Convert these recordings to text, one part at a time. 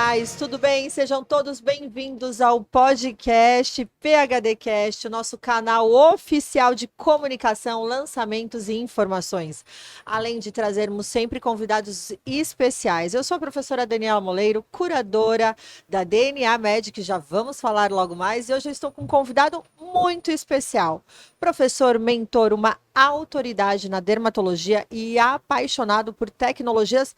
demais, tudo bem? Sejam todos bem-vindos ao podcast PHDcast, o nosso canal oficial de comunicação, lançamentos e informações. Além de trazermos sempre convidados especiais. Eu sou a professora Daniela Moleiro, curadora da DNA Med, que já vamos falar logo mais, e hoje eu estou com um convidado muito especial. Professor, mentor, uma autoridade na dermatologia e apaixonado por tecnologias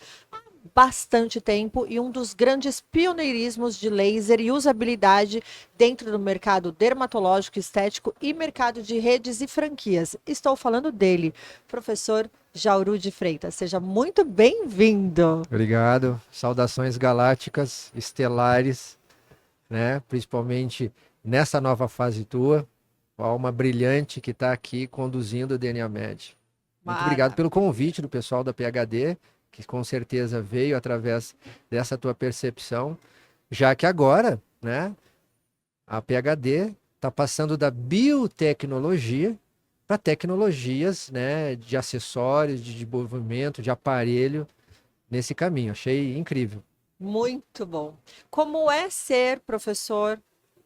bastante tempo e um dos grandes pioneirismos de laser e usabilidade dentro do mercado dermatológico, estético e mercado de redes e franquias. Estou falando dele, professor Jauru de Freitas. Seja muito bem-vindo. Obrigado. Saudações galácticas, estelares, né? Principalmente nessa nova fase tua. Alma brilhante que está aqui conduzindo o DNA Med. Muito obrigado pelo convite do pessoal da PHD, que com certeza veio através dessa tua percepção, já que agora, né, a PHD está passando da biotecnologia para tecnologias, né, de acessórios, de desenvolvimento, de aparelho, nesse caminho. Achei incrível. Muito bom. Como é ser, professor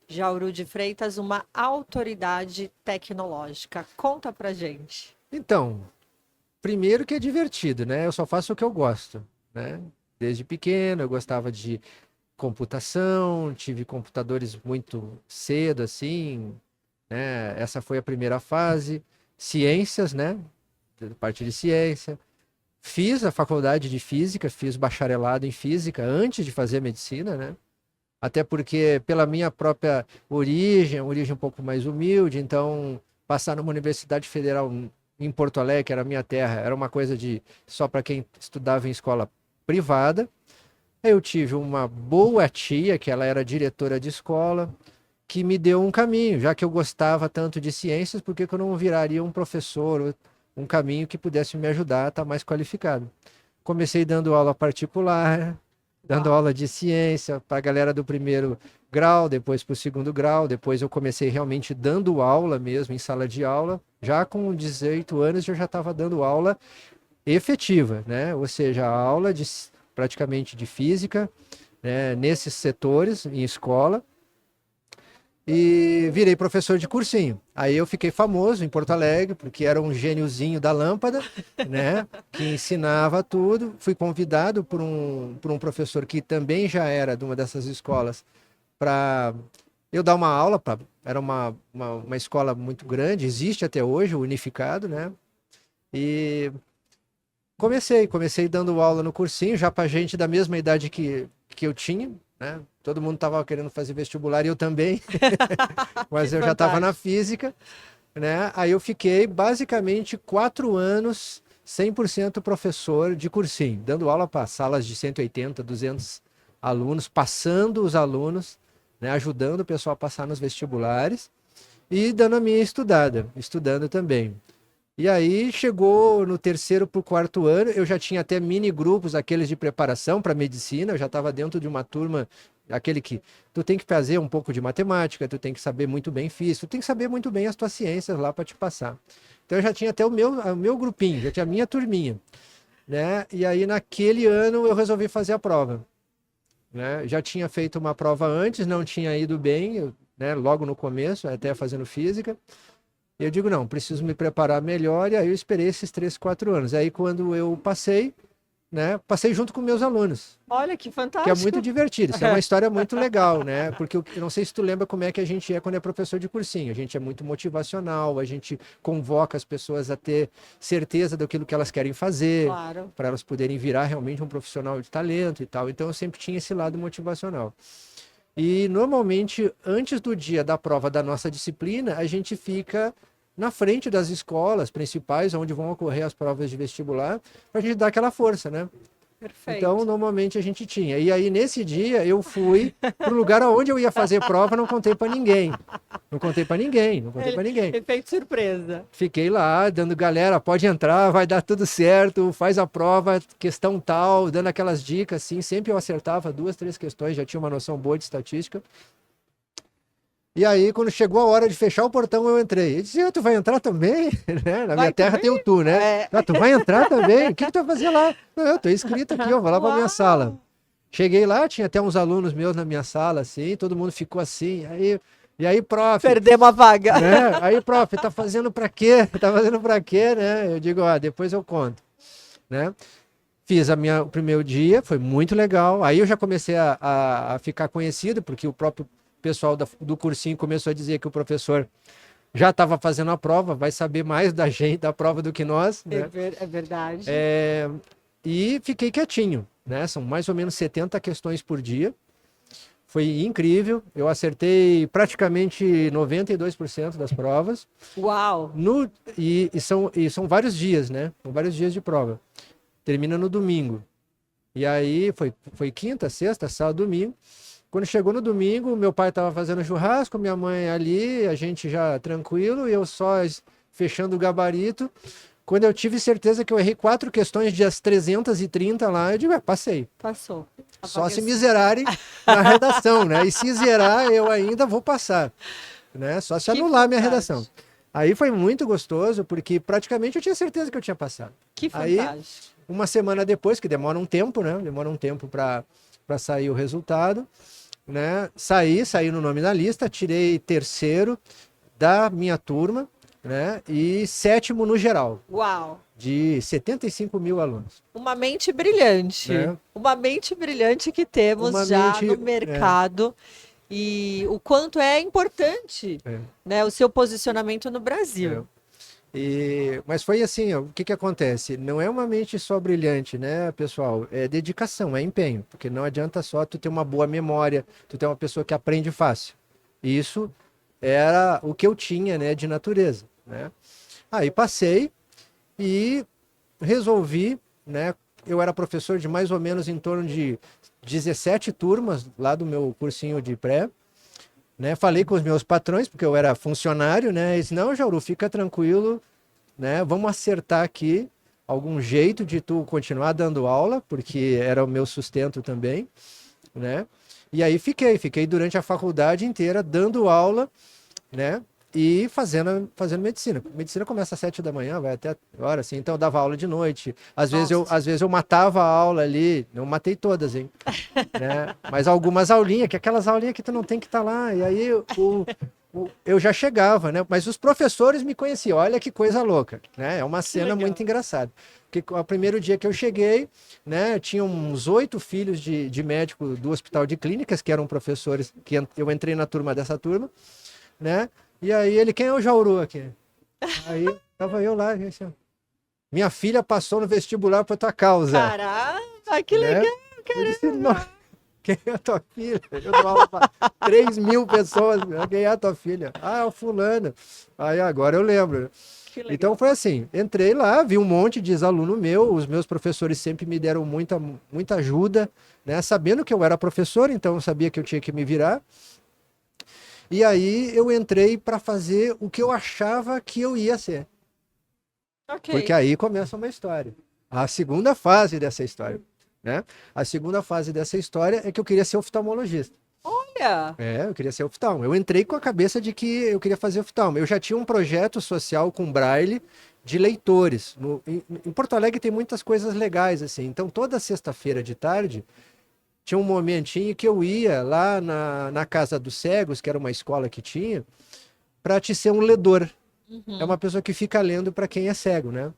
Jauru de Freitas, uma autoridade tecnológica? Conta pra gente. Então, primeiro que é divertido, né? Eu só faço o que eu gosto, né? Desde pequeno eu gostava de computação, tive computadores muito cedo, assim, né? Essa foi a primeira fase. Ciências, né? Parte de ciência. Fiz a faculdade de física, fiz bacharelado em física antes de fazer medicina, né? Até porque pela minha própria origem um pouco mais humilde, então passar numa universidade federal em Porto Alegre, que era a minha terra, era uma coisa de só para quem estudava em escola privada. Eu tive uma boa tia, que ela era diretora de escola, que me deu um caminho, já que eu gostava tanto de ciências, por que que eu não viraria um professor, um caminho que pudesse me ajudar a estar mais qualificado? Comecei dando aula particular, dando aula de ciência para a galera do primeiro grau, depois para o segundo grau, depois eu comecei realmente dando aula mesmo, em sala de aula. Já com 18 anos eu já estava dando aula efetiva, né? Ou seja, a aula de, praticamente de física, né? Nesses setores, em escola, e virei professor de cursinho. Aí eu fiquei famoso em Porto Alegre, porque era um gêniozinho da lâmpada, né? Que ensinava tudo. Fui convidado por um professor que também já era de uma dessas escolas para eu dar uma aula. Era uma escola muito grande, existe até hoje, o Unificado, né? E comecei dando aula no cursinho, já para gente da mesma idade que eu tinha, né? Todo mundo estava querendo fazer vestibular e eu também, mas eu já estava na física, né? Aí eu fiquei basicamente 4 anos 100% professor de cursinho, dando aula para salas de 180, 200 alunos, passando os alunos, né? Ajudando o pessoal a passar nos vestibulares e dando a minha estudando também. E aí chegou no terceiro para o quarto ano, eu já tinha até mini grupos, aqueles de preparação para medicina, eu já estava dentro de uma turma, aquele que tu tem que fazer um pouco de matemática, tu tem que saber muito bem física, tu tem que saber muito bem as tuas ciências lá para te passar. Então eu já tinha até o meu grupinho, já tinha a minha turminha, né? E aí naquele ano eu resolvi fazer a prova, né? Já tinha feito uma prova antes, não tinha ido bem, né? Logo no começo, até fazendo física. E eu digo, não, preciso me preparar melhor, e aí eu esperei esses 3, 4 anos. Aí quando eu passei, né, passei junto com meus alunos. Olha que fantástico. Que é muito divertido, isso é uma história muito legal, né? Porque eu não sei se tu lembra como é que a gente é quando é professor de cursinho. A gente é muito motivacional, a gente convoca as pessoas a ter certeza daquilo que elas querem fazer, Claro. para elas poderem virar realmente um profissional de talento e tal. Então eu sempre tinha esse lado motivacional. E normalmente, antes do dia da prova da nossa disciplina, a gente fica na frente das escolas principais, onde vão ocorrer as provas de vestibular, para a gente dar aquela força, né? Perfeito. Então, normalmente a gente tinha. E aí, nesse dia, eu fui para o lugar onde eu ia fazer prova, não contei para ninguém. Não contei para ninguém, não contei para ninguém. Efeito surpresa. Fiquei lá, dando, galera, pode entrar, vai dar tudo certo, faz a prova, questão tal, dando aquelas dicas, assim. Sempre eu acertava 2, 3 questões, já tinha uma noção boa de estatística. E aí, quando chegou a hora de fechar o portão, eu entrei. Ele disse, tu vai entrar também? Né? Na minha terra tem o tu, né? Tu vai entrar também? O que tu vai fazer lá? Não, eu tô inscrito aqui, eu vou lá para minha sala. Cheguei lá, tinha até uns alunos meus na minha sala, assim, todo mundo ficou assim, e aí, prof, Perdemos a vaga. né? Aí, prof, tá fazendo pra quê? Tá fazendo pra quê, né? Eu digo, ó, depois eu conto, né? Fiz o primeiro dia, foi muito legal. Aí eu já comecei a ficar conhecido, porque o próprio pessoal do cursinho começou a dizer que o professor já estava fazendo a prova, vai saber mais da gente, da prova do que nós, né? É verdade. E fiquei quietinho, né? São mais ou menos 70 questões por dia. Foi incrível. Eu acertei praticamente 92% das provas. Uau! São vários dias, né? São vários dias de prova. Termina no domingo. E aí foi quinta, sexta, sábado, domingo. Quando chegou no domingo, meu pai estava fazendo churrasco, minha mãe ali, a gente já tranquilo, e eu só fechando o gabarito. Quando eu tive certeza que eu errei 4 questões das 330 lá, eu digo, passei. Passou. Só se me zerarem na redação, né? E se zerar, eu ainda vou passar, né? Só se anular a minha redação. Aí foi muito gostoso, porque praticamente eu tinha certeza que eu tinha passado. Que fantástico. Aí, uma semana depois, que demora um tempo, né? Demora um tempo para sair o resultado, né? Saí no nome na lista, tirei terceiro da minha turma, né? E sétimo no geral. Uau! De 75 mil alunos. Uma mente brilhante. Né? Uma mente brilhante que temos no mercado. E o quanto é importante, né, o seu posicionamento no Brasil. Mas foi assim, ó, o que acontece? Não é uma mente só brilhante, né, pessoal? É dedicação, é empenho. Porque não adianta só tu ter uma boa memória, tu ter uma pessoa que aprende fácil. Isso era o que eu tinha, né, de natureza, né? Aí passei e resolvi, né? Eu era professor de mais ou menos em torno de 17 turmas lá do meu cursinho de pré, né? Falei com os meus patrões, porque eu era funcionário, né? Eles, não, Jauru, fica tranquilo, né? Vamos acertar aqui algum jeito de tu continuar dando aula, porque era o meu sustento também, né? E aí fiquei durante a faculdade inteira dando aula, né? E fazendo medicina. Medicina começa às 7 da manhã, vai até hora, assim. Então eu dava aula de noite. Às vezes eu matava a aula ali. Não matei todas, hein? Né? Mas algumas aulinhas, que aquelas aulinhas que tu não tem que estar lá. E aí eu já chegava, né? Mas os professores me conheciam. Olha que coisa louca, né? É uma cena muito engraçada. Porque o primeiro dia que eu cheguei, né? Tinha uns 8 filhos de médico do Hospital de Clínicas, que eram professores, que eu entrei na turma dessa turma, né? E aí ele, quem é o Jauru aqui? Aí tava eu lá, assim, minha filha passou no vestibular por tua causa. Caramba, que legal, caramba. Quem é a tua filha? Eu dou aula para 3.000 pessoas, quem é a tua filha? Ah, é o fulano. Aí agora eu lembro. Então foi assim, entrei lá, vi um monte de ex-aluno meu, os meus professores sempre me deram muita ajuda, né? Sabendo que eu era professor, então eu sabia que eu tinha que me virar. E aí eu entrei para fazer o que eu achava que eu ia ser. Porque aí começa uma história. A segunda fase dessa história, né? A segunda fase dessa história é que eu queria ser oftalmologista. Olha! Eu queria ser oftalmo. Eu entrei com a cabeça de que eu queria fazer oftalmo. Eu já tinha um projeto social com Braille de leitores. Em Porto Alegre tem muitas coisas legais, assim. Então, toda sexta-feira de tarde, tinha um momentinho que eu ia lá na Casa dos Cegos, que era uma escola que tinha, para te ser um ledor. É uma pessoa que fica lendo para quem é cego, né?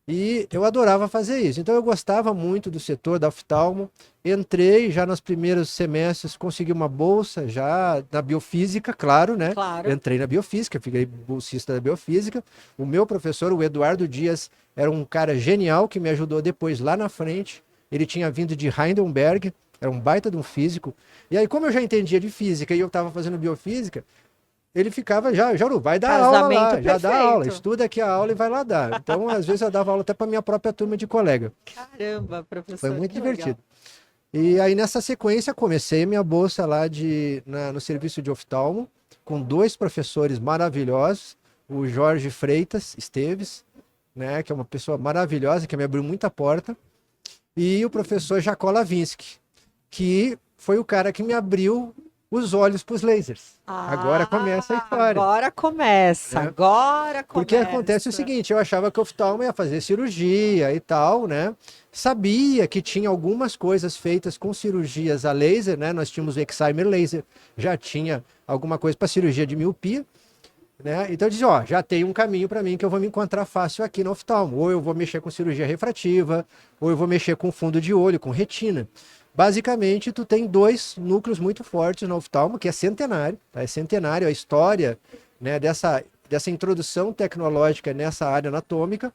E eu adorava fazer isso. Então eu gostava muito do setor da oftalmo. Entrei já nos primeiros semestres, consegui uma bolsa já na biofísica, claro, né? Claro. Entrei na biofísica, fiquei bolsista da biofísica. O meu professor, o Eduardo Dias, era um cara genial que me ajudou depois lá na frente. Ele tinha vindo de Heidelberg, era um baita de um físico. E aí, como eu já entendia de física e eu estava fazendo biofísica, ele ficava, Jauru, vai dar aula lá, perfeito. já dá aula, estuda aqui a aula e vai lá dar. Então, às vezes eu dava aula até para minha própria turma de colega. Caramba, professor. Foi muito divertido. Legal. E aí, nessa sequência, comecei minha bolsa lá no serviço de oftalmo, com 2 professores maravilhosos, o Jorge Freitas Esteves, né, que é uma pessoa maravilhosa, que me abriu muita porta, e o professor Jacó Lavinsky, que foi o cara que me abriu os olhos para os lasers. Agora começa a história. Agora começa, né? agora começa. Porque acontece o seguinte, eu achava que o oftalmo ia fazer cirurgia e tal, né? Sabia que tinha algumas coisas feitas com cirurgias a laser, né? Nós tínhamos o Excimer laser, já tinha alguma coisa para cirurgia de miopia, né? Então eu dizia, ó, já tem um caminho para mim que eu vou me encontrar fácil aqui no oftalmo. Ou eu vou mexer com cirurgia refrativa, ou eu vou mexer com fundo de olho, com retina. Basicamente, tu tem dois núcleos muito fortes no oftalmo, que é centenário, tá? É centenário a história, né, dessa introdução tecnológica nessa área anatômica,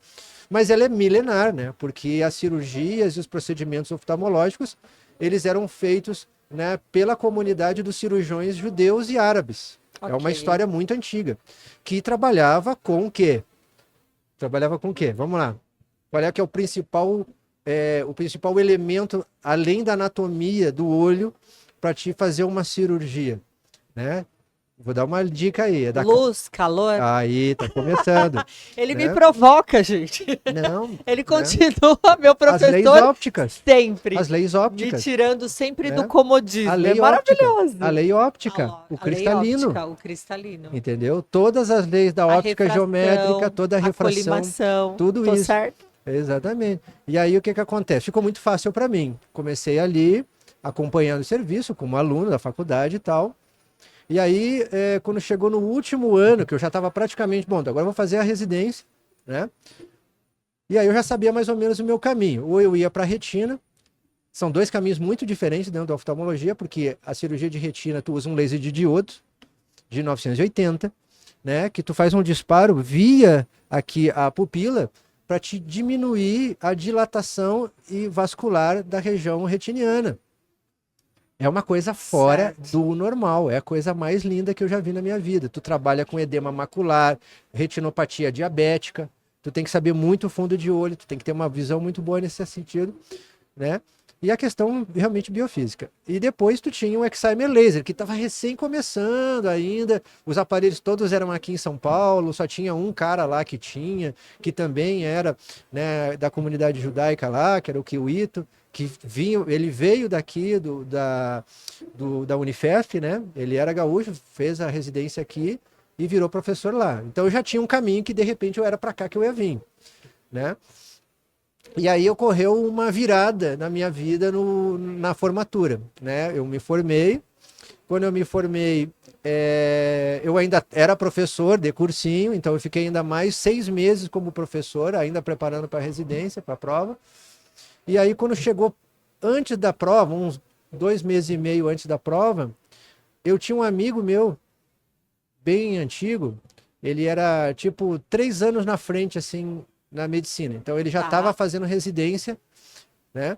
mas ela é milenar, né? Porque as cirurgias e os procedimentos oftalmológicos, eles eram feitos, né, pela comunidade dos cirurgiões judeus e árabes. É uma história muito antiga, que trabalhava com o quê? Trabalhava com o quê? Vamos lá. Qual é que é o principal elemento, além da anatomia do olho, para te fazer uma cirurgia, né? Vou dar uma dica aí. Luz, calor. Aí, tá começando. Ele né? me provoca, gente. Não. Ele continua, meu professor. As leis ópticas. Sempre. As leis ópticas. Me tirando sempre né? do comodismo. A lei é maravilhoso. A lei óptica. O cristalino. Óptica, o cristalino. Entendeu? Todas as leis da óptica geométrica, toda a refração. Colimação. Tudo Tô isso. certo? Exatamente. E aí o que acontece? Ficou muito fácil para mim. Comecei ali, acompanhando o serviço, como aluno da faculdade e tal. E aí, quando chegou no último ano, que eu já estava praticamente, bom, agora eu vou fazer a residência, né? E aí eu já sabia mais ou menos o meu caminho. Ou eu ia para a retina, são dois caminhos muito diferentes dentro da oftalmologia, porque a cirurgia de retina, tu usa um laser de diodo, de 980, né? Que tu faz um disparo via aqui a pupila, para te diminuir a dilatação e vascular da região retiniana. É uma coisa fora do normal, é a coisa mais linda que eu já vi na minha vida. Tu trabalha com edema macular, retinopatia diabética, tu tem que saber muito o fundo de olho, tu tem que ter uma visão muito boa nesse sentido, né? E a questão realmente biofísica. E depois tu tinha o Excimer Laser, que estava recém começando ainda, os aparelhos todos eram aqui em São Paulo, só tinha um cara lá que tinha, que também era, né, da comunidade judaica lá, que era o Kiwito, que vinha, ele veio daqui da Unifesp, né? Ele era gaúcho, fez a residência aqui e virou professor lá. Então eu já tinha um caminho que de repente eu era para cá que eu ia vir, né? E aí ocorreu uma virada na minha vida na formatura, né? Eu me formei. Quando eu me formei, eu ainda era professor de cursinho, então eu fiquei ainda mais 6 meses como professor, ainda preparando para a residência, para a prova. E aí quando chegou antes da prova, uns 2 meses e meio antes da prova, eu tinha um amigo meu, bem antigo, ele era tipo 3 anos na frente, assim, na medicina. Então ele já estava fazendo residência, né?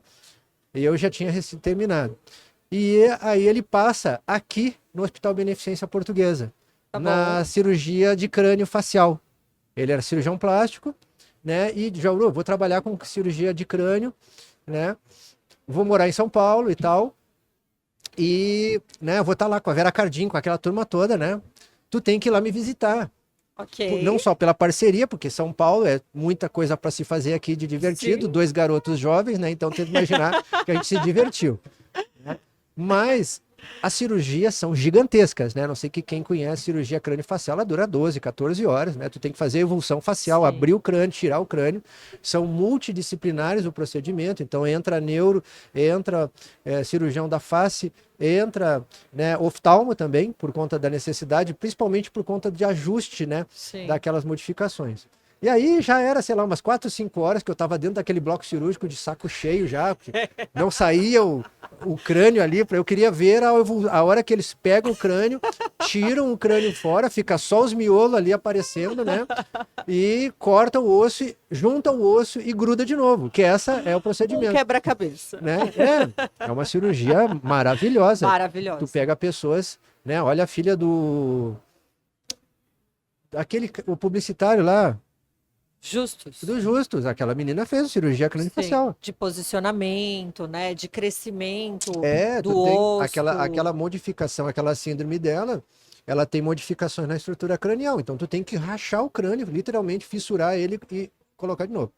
E eu já tinha terminado. E aí ele passa aqui no Hospital Beneficência Portuguesa, na cirurgia de crânio facial. Ele era cirurgião plástico, né? E já vou trabalhar com cirurgia de crânio, né? Vou morar em São Paulo e tal. E, né, vou estar lá com a Vera Cardim, com aquela turma toda, né? Tu tem que ir lá me visitar. Okay. Não só pela parceria, porque São Paulo é muita coisa para se fazer aqui de divertido, 2 garotos jovens, né? Então tem que imaginar que a gente se divertiu. Né? Mas as cirurgias são gigantescas, né? Não sei que quem conhece cirurgia crânio-facial, ela dura 12, 14 horas, né? Tu tem que fazer evulsão facial, abrir o crânio, tirar o crânio. São multidisciplinares o procedimento, então entra neuro, entra cirurgião da face, entra, né, oftalmo também, por conta da necessidade, principalmente por conta de ajuste, né, daquelas modificações. E aí já era, sei lá, umas 4, 5 horas que eu estava dentro daquele bloco cirúrgico de saco cheio já, não saía o crânio ali, eu queria ver a hora que eles pegam o crânio, tiram o crânio fora, fica só os miolos ali aparecendo, né, e corta o osso, junta o osso e gruda de novo, que essa é o procedimento. Quebra-cabeça. Né? É uma cirurgia maravilhosa. Maravilhosa. Tu pega pessoas, né, olha a filha o publicitário lá, do Justus, aquela menina fez cirurgia crânio-facial. De posicionamento, né? De crescimento do osso. Aquela modificação, aquela síndrome dela, ela tem modificações na estrutura cranial. Então tu tem que rachar o crânio, literalmente fissurar ele e colocar de novo.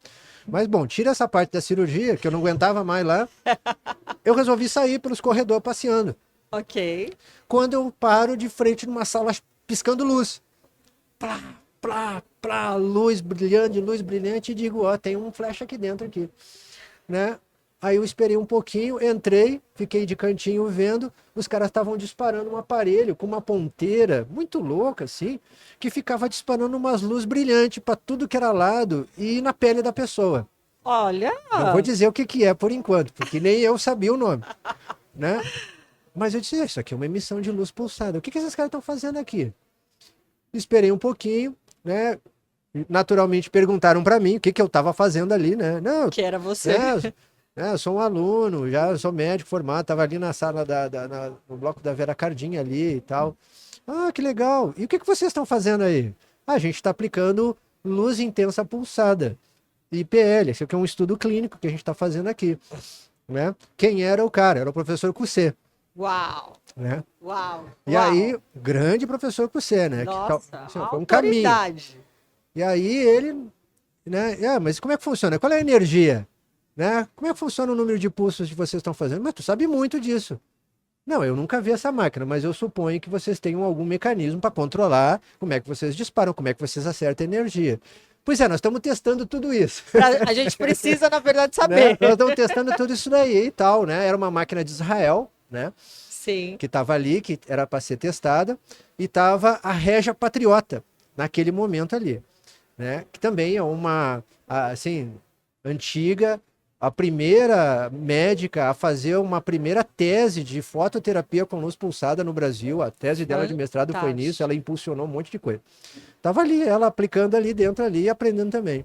Mas bom, tira essa parte da cirurgia, que eu não aguentava mais lá. Eu resolvi sair pelos corredores passeando. Ok. Quando eu paro de frente numa sala piscando luz. Plá, plá, plá, luz brilhante, e digo, ó, tem um flash aqui dentro aqui, né? Aí eu esperei um pouquinho, entrei, fiquei de cantinho vendo, os caras estavam disparando um aparelho com uma ponteira muito louca, assim, que ficava disparando umas luzes brilhantes para tudo que era lado e na pele da pessoa. Olha. Não vou dizer o que que é por enquanto, porque nem eu sabia o nome, né? Mas eu disse, isso aqui é uma emissão de luz pulsada. O que que esses caras estão fazendo aqui? Esperei um pouquinho, né? Naturalmente perguntaram para mim o que que eu estava fazendo ali, né? Não, Que era você. eu sou um aluno, já sou médico formado, estava ali na sala no bloco da Vera Cardinha ali e tal. Ah, que legal. E o que que vocês estão fazendo aí? Ah, a gente está aplicando luz intensa pulsada, IPL. Esse aqui é um estudo clínico que a gente está fazendo aqui, né? Quem era o cara? Era o professor Cussé, Uau. né? Uau. E aí, grande professor Cussé, né? Nossa, assim, foi um caminho. autoridade. E aí ele, né? Mas como é que funciona? Qual é a energia? Né? Como é que funciona o número de pulsos que vocês estão fazendo? Mas tu sabe muito disso. Não, eu nunca vi essa máquina, mas eu suponho que vocês tenham algum mecanismo para controlar como é que vocês disparam, como é que vocês acertam a energia. Pois é, nós estamos testando tudo isso. A gente precisa, na verdade, Né? saber. Nós estamos testando tudo isso daí e tal, né? Era uma máquina de Israel, né? Sim. Que estava ali, que era para ser testada, e estava a Regia Patriota naquele momento ali, né? Que também é uma, assim, antiga, a primeira médica a fazer uma primeira tese de fototerapia com luz pulsada no Brasil. A tese dela de mestrado foi nisso, ela impulsionou um monte de coisa. Tava ali, ela aplicando ali dentro ali e aprendendo também.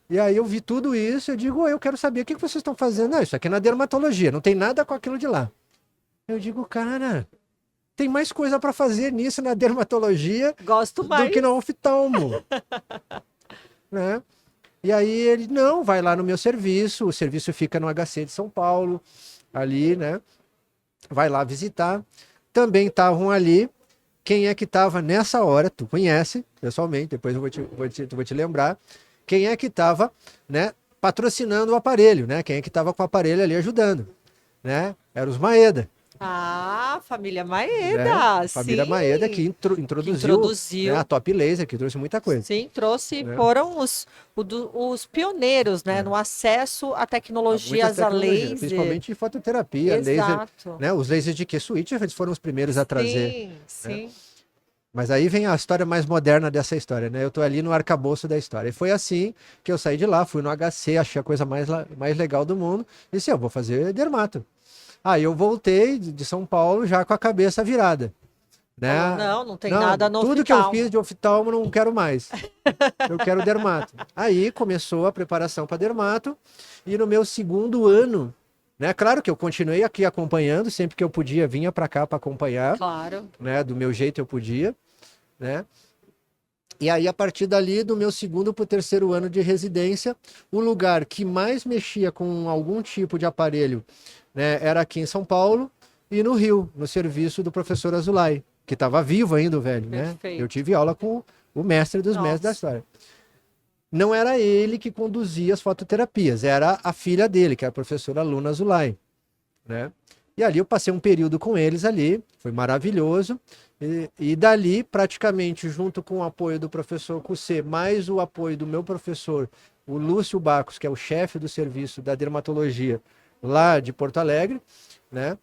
E aí eu vi tudo isso, eu digo, eu quero saber o que vocês estão fazendo. Não, isso aqui é na dermatologia, não tem nada com aquilo de lá. Eu digo, cara, tem mais coisa para fazer nisso na dermatologia Gosto mais do que no oftalmo. Né? E aí ele, não, vai lá no meu serviço, o serviço fica no HC de São Paulo, ali, né? Vai lá visitar. Também estavam ali, quem é que estava nessa hora, tu conhece, pessoalmente, depois eu vou te lembrar, quem é que estava, né, patrocinando o aparelho, né? Quem é que estava com o aparelho ali ajudando, né? Era os Maeda. Ah, família Maeda, Né? Família sim. Maeda que introduziu né, a Top Laser, que trouxe muita coisa. Sim, trouxe, né? Foram os pioneiros, né, no acesso a tecnologias a laser. Principalmente fototerapia, Exato. laser, né? Os lasers de Q-switch eles foram os primeiros a trazer. Sim, sim. Né? Mas aí vem a história mais moderna dessa história, né? Eu tô ali no arcabouço da história. E foi assim que eu saí de lá, fui no HC, achei a coisa mais legal do mundo, e disse, eu vou fazer dermato. Aí eu voltei de São Paulo já com a cabeça virada. Né? Não tem nada no tudo oftalmo. que eu fiz de oftalmo não quero mais. Eu quero dermato. Aí começou a preparação para dermato, e no meu segundo ano, né? Claro que eu continuei aqui acompanhando, sempre que eu podia, vinha para cá para acompanhar. Claro. Né? Do meu jeito eu podia, né? E aí, a partir dali, do meu segundo para o terceiro ano de residência, o lugar que mais mexia com algum tipo de aparelho, né, era aqui em São Paulo e no Rio, no serviço do professor Azulay, que estava vivo ainda, o velho, né? Eu tive aula com o mestre dos mestres da história. Não era ele que conduzia as fototerapias, era a filha dele, que era a professora Luna Azulay, né? E ali eu passei um período com eles ali, foi maravilhoso. E dali, praticamente, junto com o apoio do professor Cussé, mais o apoio do meu professor, o Lúcio Bacos, que é o chefe do serviço da dermatologia lá de Porto Alegre, né?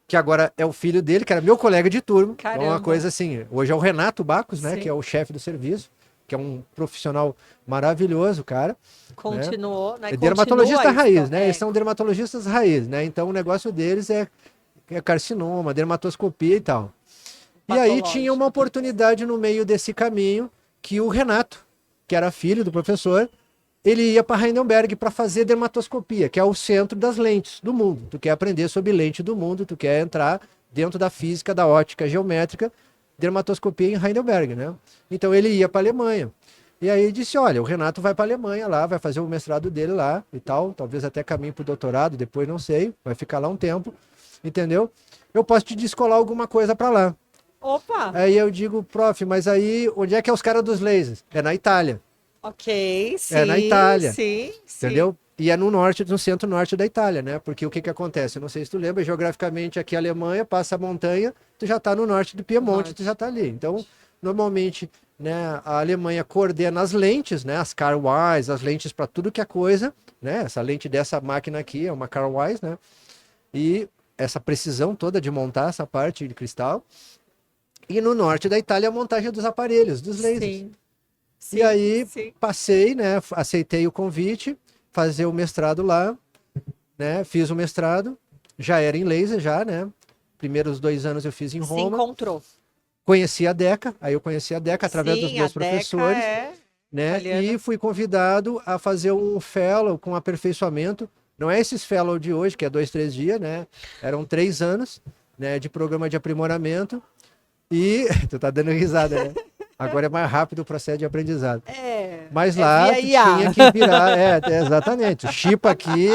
Que agora é o filho dele, que era meu colega de turma. Caramba. Então, uma coisa assim, hoje é o Renato Bacos, né? Que é o chefe do serviço, que é um profissional maravilhoso, cara. Continuou, né? É dermatologista raiz, né? É. Eles são dermatologistas raiz, né? Então o negócio deles é carcinoma, dermatoscopia e tal. E aí tinha uma oportunidade no meio desse caminho que o Renato, que era filho do professor, ele ia para Heidelberg para fazer dermatoscopia, que é o centro das lentes do mundo. Tu quer aprender sobre lente do mundo, tu quer entrar dentro da física, da ótica geométrica, dermatoscopia em Heidelberg, né? Então ele ia para a Alemanha. E aí disse, olha, o Renato vai para a Alemanha lá, vai fazer o mestrado dele lá e tal, talvez até caminho para o doutorado, depois não sei, vai ficar lá um tempo, entendeu? Eu posso te descolar alguma coisa para lá. Opa! Aí eu digo, prof, mas aí onde é que é os caras dos lasers? É na Itália. Ok, sim. É na Itália. Sim, entendeu? E é no norte, no centro-norte da Itália, né? Porque o que que acontece? Eu não sei se tu lembra, geograficamente aqui a Alemanha passa a montanha, tu já está no norte do Piemonte, tu já está ali. Então, normalmente, né, a Alemanha coordena as lentes, né? As Carwise, as lentes para tudo que é coisa, né? Essa lente dessa máquina aqui é uma Carwise, né? E essa precisão toda de montar essa parte de cristal. E no norte da Itália a montagem dos aparelhos, dos lasers. Sim. E aí sim. passei, né? Aceitei o convite, fazer o mestrado lá, né? Fiz o mestrado, já era em laser já, né? Primeiros 2 anos eu fiz em Se Roma. encontrou. Conheci a Deca, aí eu conheci a Deca através dos Sim, meus a Deca professores, é né? italiana. E fui convidado a fazer um fellow com aperfeiçoamento. Não é esses fellow de hoje, que é 2, 3 dias, né? Eram 3 anos, né? De programa de aprimoramento. E tu tá dando risada, né? Agora é mais rápido o processo de aprendizado. Mas lá via tu IA. tinha que virar, exatamente. O chip aqui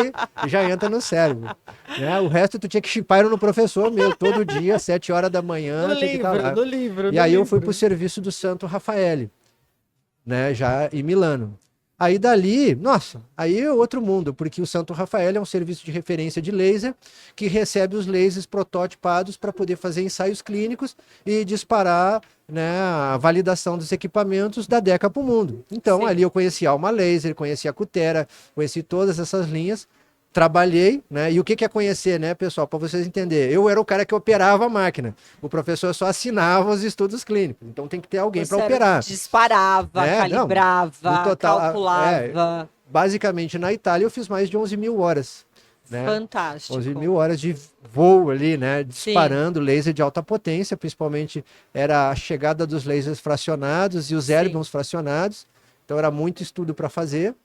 já entra no cérebro. Né? O resto tu tinha que chipar no professor meu, todo dia, 7 horas da manhã, tinha que estar lá. No livro, E aí eu fui pro serviço do Santo Rafael, né? Já em Milano. Aí dali, nossa, aí é outro mundo, porque o Santo Rafael é um serviço de referência de laser que recebe os lasers prototipados para poder fazer ensaios clínicos e disparar, né, a validação dos equipamentos da Deca para o mundo. Então, Sim. ali eu conheci a Alma Laser, conheci a Cutera, conheci todas essas linhas, trabalhei, né? E o que é conhecer, né, pessoal? Para vocês entenderem, eu era o cara que operava a máquina, o professor só assinava os estudos clínicos, então tem que ter alguém para operar. Disparava, calibrava, no total, calculava. Basicamente, na Itália, eu fiz mais de 11 mil horas. Né? Fantástico. 11 mil horas de voo ali, né? Disparando laser de alta potência, principalmente era a chegada dos lasers fracionados e os erbions fracionados. Então, era muito estudo para fazer.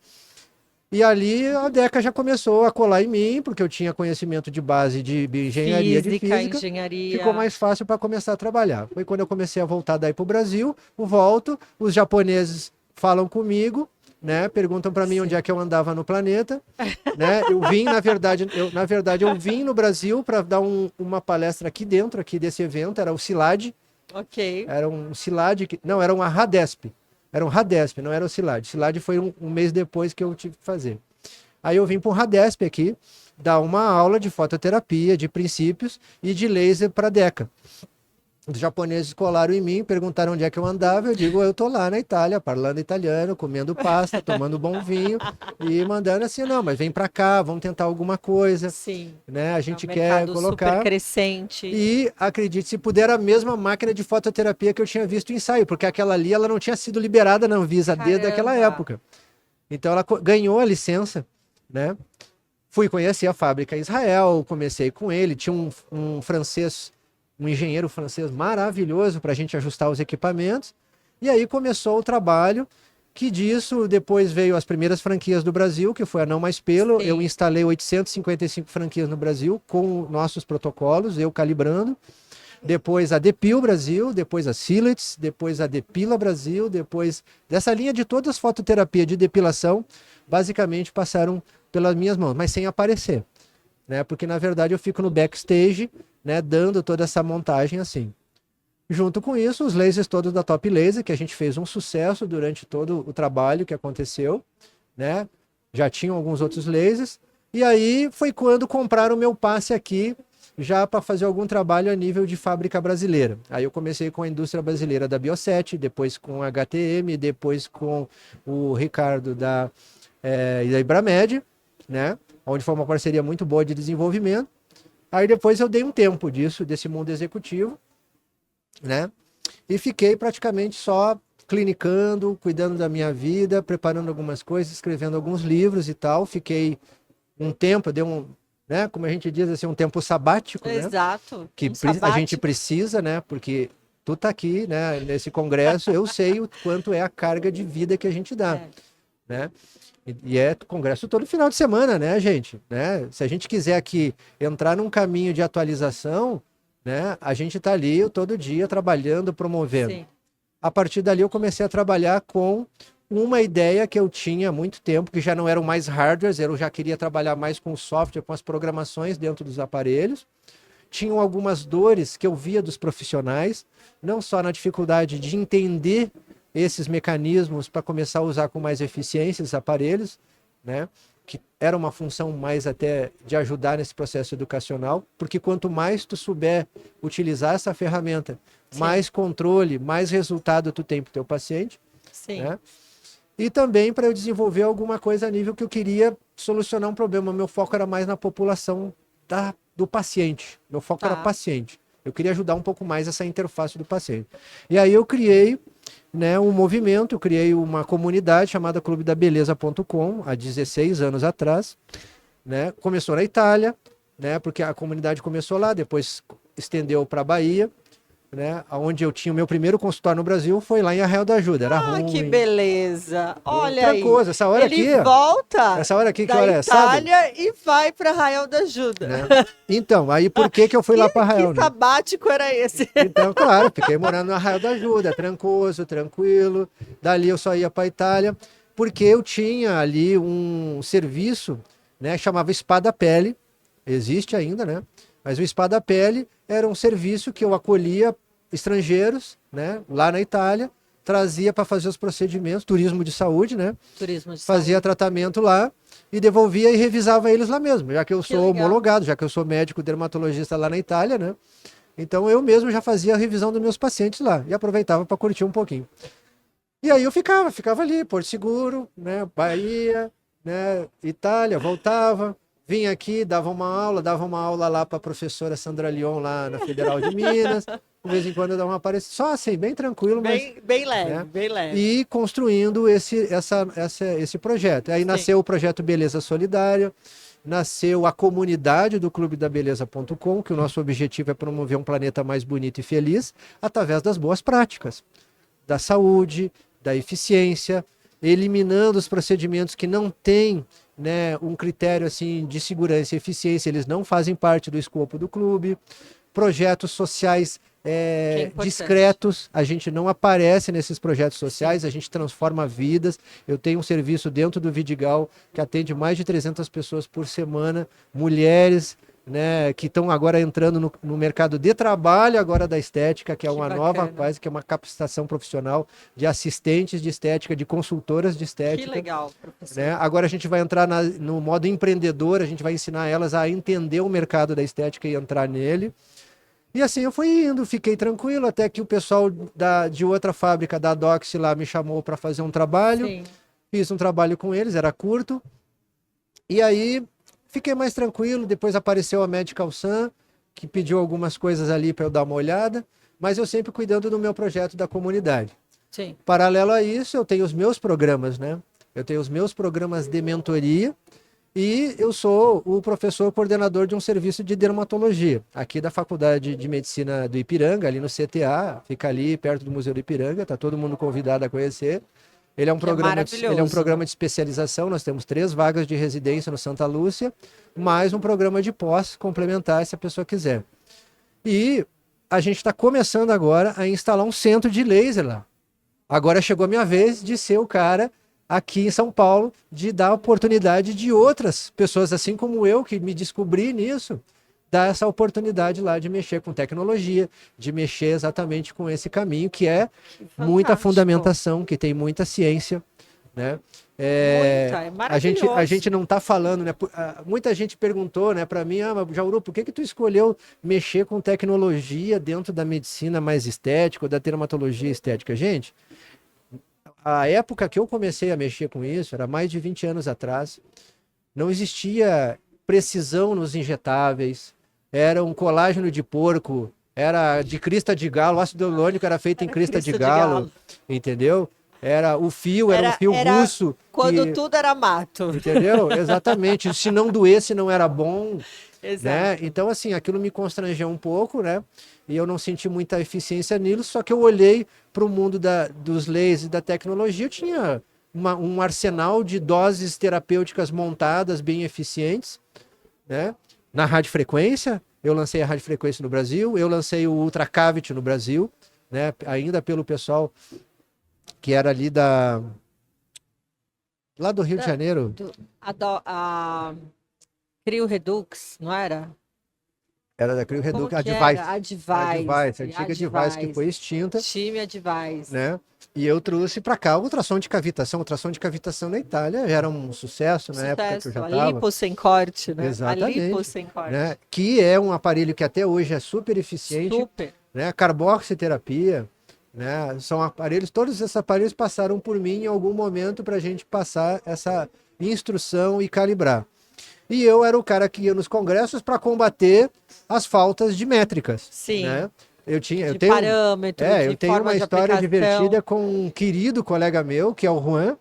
E ali a Deca já começou a colar em mim, porque eu tinha conhecimento de base de engenharia, de física. Engenharia. Ficou mais fácil para começar a trabalhar. Foi quando eu comecei a voltar daí para o Brasil. Volto, os japoneses falam comigo, né? Perguntam para mim onde é que eu andava no planeta, né? Eu vim, na verdade, eu vim no Brasil para dar uma palestra aqui dentro, aqui desse evento. Era o CILAD. Ok. Era um CILAD, não, era uma RADESP. Era um RADESP, não era o CILAD. CILAD foi um mês depois que eu tive que fazer. Aí eu vim para um RADESP aqui, dar uma aula de fototerapia, de princípios e de laser para Deca. Os japoneses colaram em mim, perguntaram onde é que eu andava, eu digo, eu tô lá na Itália, falando italiano, comendo pasta, tomando bom vinho e mandando assim, não, mas vem para cá, vamos tentar alguma coisa. Sim. Né? A gente quer colocar. Super crescente. E, acredite, se puder, a mesma máquina de fototerapia que eu tinha visto em ensaio, porque aquela ali, ela não tinha sido liberada na Anvisa desde aquela época. Então, ela ganhou a licença, né? Fui conhecer a fábrica em Israel, comecei com ele, tinha um francês, um engenheiro francês maravilhoso para a gente ajustar os equipamentos. E aí começou o trabalho, que disso depois veio as primeiras franquias do Brasil, que foi a Não Mais Pelo. Sim. Eu instalei 855 franquias no Brasil com nossos protocolos, eu calibrando. Depois a Depil Brasil, depois a Silets, depois a Depila Brasil, depois dessa linha de todas as fototerapias de depilação, basicamente passaram pelas minhas mãos, mas sem aparecer, né? Porque na verdade eu fico no backstage, né, dando toda essa montagem assim. Junto com isso, os lasers todos da Top Laser, que a gente fez um sucesso durante todo o trabalho que aconteceu, né? Já tinham alguns outros lasers. E aí foi quando compraram o meu passe aqui, já para fazer algum trabalho a nível de fábrica brasileira. Aí eu comecei com a indústria brasileira da Bioset, depois com a HTM, depois com o Ricardo da Ibramed, né? Onde foi uma parceria muito boa de desenvolvimento. Aí depois eu dei um tempo desse mundo executivo, né? E fiquei praticamente só clinicando, cuidando da minha vida, preparando algumas coisas, escrevendo alguns livros e tal. Fiquei um tempo, né? Como a gente diz assim, um tempo sabático, né? Exato. Que a gente precisa, né? Porque tu tá aqui, né? Nesse congresso, eu sei o quanto é a carga de vida que a gente dá, né? E é congresso todo final de semana, né, gente? Né? Se a gente quiser aqui entrar num caminho de atualização, né, a gente está ali todo dia trabalhando, promovendo. Sim. A partir dali eu comecei a trabalhar com uma ideia que eu tinha há muito tempo, que já não eram mais hardwares, eu já queria trabalhar mais com software, com as programações dentro dos aparelhos. Tinham algumas dores que eu via dos profissionais, não só na dificuldade de entender esses mecanismos para começar a usar com mais eficiência esses aparelhos, né? que era uma função mais até de ajudar nesse processo educacional, porque quanto mais tu souber utilizar essa ferramenta, Sim. mais controle, mais resultado tu tem para o teu paciente. Sim. Né? E também para eu desenvolver alguma coisa a nível que eu queria solucionar um problema. Meu foco era mais na população do paciente. Meu foco era paciente. Eu queria ajudar um pouco mais essa interface do paciente. E aí eu criei, né, um movimento, eu criei uma comunidade chamada clubedabeleza.com há 16 anos atrás. Né? Começou na Itália, né, porque a comunidade começou lá, depois estendeu para a Bahia. Né, onde eu tinha o meu primeiro consultório no Brasil foi lá em Arraial da Ajuda. Era ruim. Que beleza! Olha trancoso. aí. Essa hora Ele aqui, volta essa hora aqui, que da hora é? Sábado? Itália e vai para Arraial da Ajuda. Né? Então, aí por que eu fui lá para Arraial? Que sabático era esse? Então, claro, fiquei morando no Arraial da Ajuda, trancoso, tranquilo. Dali eu só ia para Itália, porque eu tinha ali um serviço, né, chamava Espada Pele, existe ainda, né? Mas o Espada Pele era um serviço que eu acolhia estrangeiros, né, lá na Itália, trazia para fazer os procedimentos, turismo de saúde, né? Turismo de Fazia saúde. tratamento lá e devolvia e revisava eles lá mesmo, já que eu sou legal. homologado, já que eu sou médico dermatologista lá na Itália, né? Então eu mesmo já fazia a revisão dos meus pacientes lá e aproveitava para curtir um pouquinho. E aí eu ficava ali, Porto Seguro, né, Bahia, né, Itália, voltava, vinha aqui, dava uma aula lá para a professora Sandra Leon lá na Federal de Minas, de vez em quando eu dava uma aparecida, só assim, bem tranquilo, bem leve, né, bem leve. E construindo esse projeto. Aí nasceu o projeto Beleza Solidária, nasceu a comunidade do clubedabeleza.com, que o nosso objetivo é promover um planeta mais bonito e feliz através das boas práticas, da saúde, da eficiência, eliminando os procedimentos que não têm, né, um critério assim de segurança e eficiência, eles não fazem parte do escopo do clube. Projetos sociais discretos, a gente não aparece nesses projetos sociais, a gente transforma vidas. Eu tenho um serviço dentro do Vidigal que atende mais de 300 pessoas por semana, mulheres, né, que estão agora entrando no mercado de trabalho agora da estética, que é uma nova fase, que é uma capacitação profissional de assistentes de estética, de consultoras de estética. Que legal, professor. Né? Agora a gente vai entrar no modo empreendedor, a gente vai ensinar elas a entender o mercado da estética e entrar nele. E assim eu fui indo, fiquei tranquilo, até que o pessoal de outra fábrica, da Dox lá, me chamou para fazer um trabalho. Sim. Fiz um trabalho com eles, era curto. E aí fiquei mais tranquilo, depois apareceu a Medical Sun, que pediu algumas coisas ali para eu dar uma olhada, mas eu sempre cuidando do meu projeto da comunidade. Sim. Paralelo a isso, eu tenho os meus programas, né? Eu tenho os meus programas de mentoria e eu sou o professor coordenador de um serviço de dermatologia, aqui da Faculdade de Medicina do Ipiranga, ali no CTA, fica ali perto do Museu do Ipiranga, tá todo mundo convidado a conhecer. Ele é um programa de especialização, nós temos 3 vagas de residência no Santa Lúcia, mais um programa de pós complementar, se a pessoa quiser. E a gente está começando agora a instalar um centro de laser lá. Agora chegou a minha vez de ser o cara aqui em São Paulo, de dar oportunidade de outras pessoas, assim como eu, que me descobri nisso, dar essa oportunidade lá de mexer com tecnologia, de mexer exatamente com esse caminho, que é muita fundamentação, que tem muita ciência, né? É a gente não está falando, né? Muita gente perguntou, né, para mim, Jauru, por que tu escolheu mexer com tecnologia dentro da medicina mais estética, ou da dermatologia estética? Gente, a época que eu comecei a mexer com isso, era mais de 20 anos atrás, não existia precisão nos injetáveis, era um colágeno de porco, era de crista de galo, o ácido hialurônico era feito em crista de galo, entendeu? O fio era um fio russo. Quando tudo era mato. Entendeu? Exatamente. Se não doesse, não era bom. Né? Então, assim, aquilo me constrangeu um pouco, né? E eu não senti muita eficiência nisso, só que eu olhei para o mundo dos lasers e da tecnologia, eu tinha um arsenal de doses terapêuticas montadas, bem eficientes, né? Na radiofrequência, eu lancei a radiofrequência no Brasil, eu lancei o Ultra Cavity no Brasil, né? Ainda pelo pessoal que era ali lá do Rio de Janeiro. Crio Redux, não era? Era da Crio Como Reduc, a que Advice. era? A Advice, a antiga Advice que foi extinta, Time Advice. né? E eu trouxe para cá ultrassom de cavitação. Ultrassom de cavitação na Itália era um sucesso na época que eu já A estava. lipo sem corte, né? A lipo Exatamente. sem corte. Né? Que é um aparelho que até hoje é super eficiente. Super. Né? Carboxiterapia, né? São aparelhos, todos esses aparelhos passaram por mim em algum momento para a gente passar essa instrução e calibrar. E eu era o cara que ia nos congressos para combater as faltas de métricas. Sim. Né? Eu tenho, parâmetro, de eu tenho forma uma de história aplicação. divertida com um querido colega meu, que é o Juan,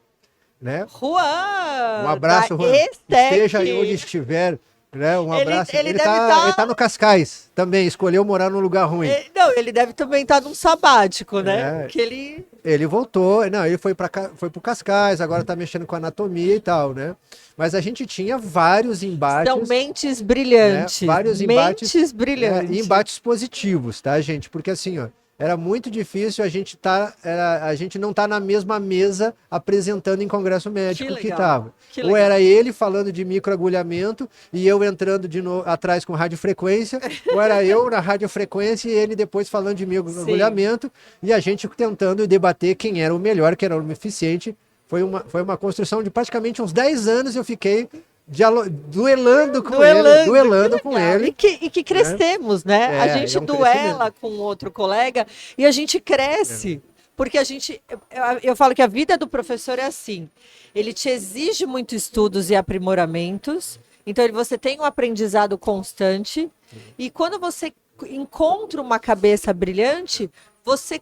né? Juan! Um abraço, da Juan. Estec. Esteja aí onde estiver, né? Um abraço. Ele deve ele tá no Cascais também, escolheu morar num lugar ruim. Ele deve também estar num sabático, né? É. Que ele... Ele voltou, não, ele foi pro Cascais, agora tá mexendo com anatomia e tal, né? Mas a gente tinha vários embates. São mentes brilhantes. Né? Vários mentes embates, brilhantes. Né? Embates positivos, tá, gente? Porque assim, ó, era muito difícil a gente não tá na mesma mesa apresentando em congresso médico que tava. Ou era ele falando de microagulhamento e eu entrando de novo atrás com radiofrequência, ou era eu na radiofrequência e ele depois falando de microagulhamento e a gente tentando debater quem era o melhor, quem era o eficiente. Foi uma construção de praticamente uns 10 anos eu fiquei duelando com ele. E que crescemos, né? A gente duela com outro colega e a gente cresce. Porque eu falo que a vida do professor é assim, ele te exige muito estudos e aprimoramentos, então você tem um aprendizado constante, e quando você encontra uma cabeça brilhante, você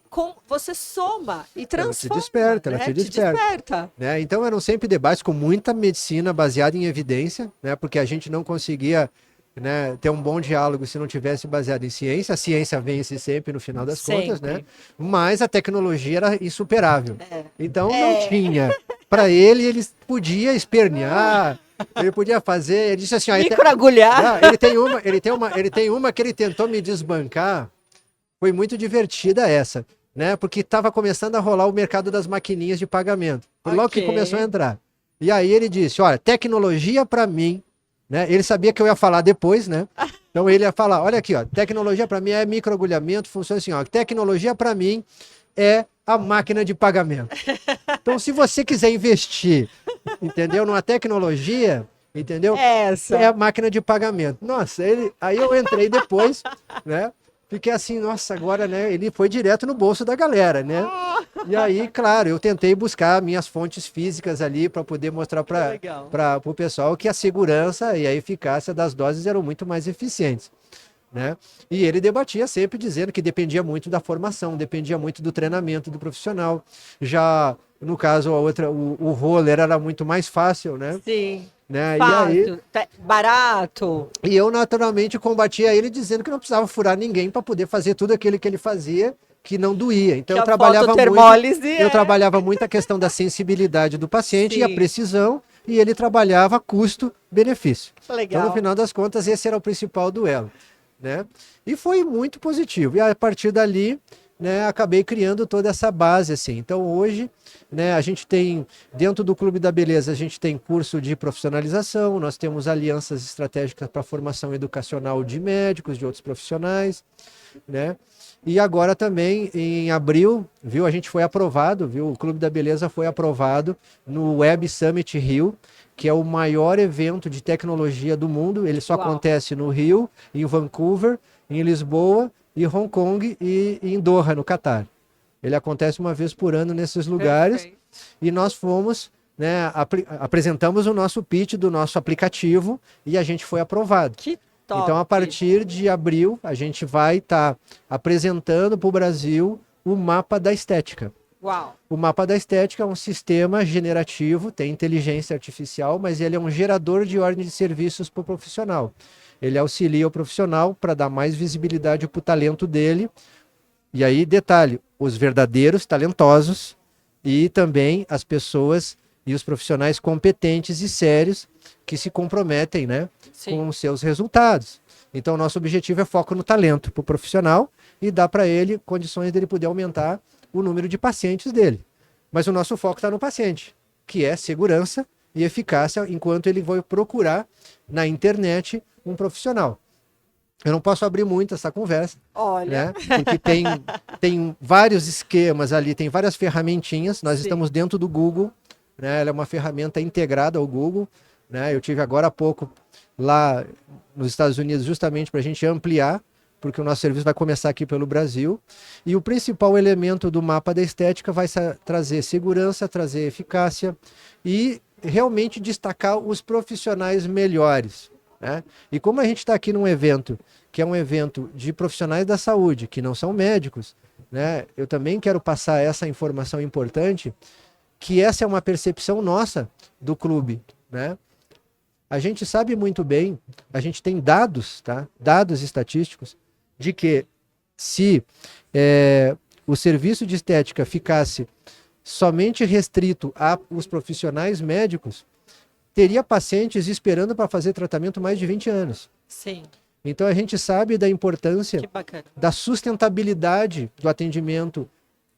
soma e transforma. Ela te desperta. Né? Então eram sempre debates com muita medicina baseada em evidência, né? Porque a gente não conseguia, né, ter um bom diálogo se não tivesse baseado em ciência. A ciência vence sempre no final das contas, né? Mas a tecnologia era insuperável. Então não tinha. Para ele podia espernear, ele podia fazer, ele disse assim, ó, microagulhar. Ele tem uma que ele tentou me desbancar. Foi muito divertida essa, né? Porque estava começando a rolar o mercado das maquininhas de pagamento. Foi logo que começou a entrar. E aí ele disse, olha, tecnologia para mim, né? Ele sabia que eu ia falar depois, né? Então ele ia falar, olha aqui, ó, tecnologia para mim é microagulhamento, funciona assim, ó, tecnologia para mim é a máquina de pagamento. Então se você quiser investir, entendeu, numa tecnologia, entendeu? É a máquina de pagamento. Nossa, aí eu entrei depois, né? Fiquei assim, nossa, agora, né? Ele foi direto no bolso da galera, né? E aí, claro, eu tentei buscar minhas fontes físicas ali para poder mostrar para o pessoal que a segurança e a eficácia das doses eram muito mais eficientes, né? E ele debatia sempre dizendo que dependia muito da formação, dependia muito do treinamento do profissional. Já, no caso, o roller era muito mais fácil, né? Sim. Né? Fácil, barato. E eu naturalmente combatia ele dizendo que não precisava furar ninguém para poder fazer tudo aquilo que ele fazia, que não doía. Então eu trabalhava muito a questão da sensibilidade do paciente. Sim. E a precisão, e ele trabalhava custo-benefício. Então, no final das contas, esse era o principal duelo, né? E foi muito positivo. E a partir dali, né, acabei criando toda essa base, assim. Então hoje, né, a gente tem, dentro do Clube da Beleza, a gente tem curso de profissionalização, nós temos alianças estratégicas para formação educacional de médicos, de outros profissionais, né? E agora também, em abril, viu, a gente foi aprovado, viu, o Clube da Beleza foi aprovado no Web Summit Rio, que é o maior evento de tecnologia do mundo. Ele só acontece no Rio, em Vancouver, em Lisboa, em Hong Kong e em Doha, no Catar. Ele acontece uma vez por ano nesses lugares. Perfeito. E nós fomos, né, apresentamos o nosso pitch do nosso aplicativo e a gente foi aprovado. Que top. Então, a partir de abril, a gente vai estar apresentando para o Brasil o mapa da estética. Uau. O mapa da estética é um sistema generativo, tem inteligência artificial, mas ele é um gerador de ordem de serviços para o profissional. Ele auxilia o profissional para dar mais visibilidade para o talento dele. E aí, detalhe, os verdadeiros talentosos e também as pessoas e os profissionais competentes e sérios que se comprometem, né, com os seus resultados. Então, nosso objetivo é foco no talento para o profissional e dar para ele condições dele poder aumentar o número de pacientes dele. Mas o nosso foco está no paciente, que é segurança e eficácia, enquanto ele vai procurar na internet um profissional. Eu não posso abrir muito essa conversa, Olha, né? Porque tem vários esquemas ali, tem várias ferramentinhas. Nós sim, estamos dentro do Google, né? Ela é uma ferramenta integrada ao Google, né? Eu tive agora há pouco lá nos Estados Unidos justamente para a gente ampliar, porque o nosso serviço vai começar aqui pelo Brasil. E o principal elemento do mapa da estética vai trazer segurança, trazer eficácia e realmente destacar os profissionais melhores, né? E como a gente está aqui num evento que é um evento de profissionais da saúde, que não são médicos, né? Eu também quero passar essa informação importante, que essa é uma percepção nossa do clube, né? A gente sabe muito bem, a gente tem dados, tá? Dados estatísticos, de que se o serviço de estética ficasse somente restrito aos profissionais médicos, teria pacientes esperando para fazer tratamento mais de 20 anos. sim, Então a gente sabe da importância que bacana. da sustentabilidade do atendimento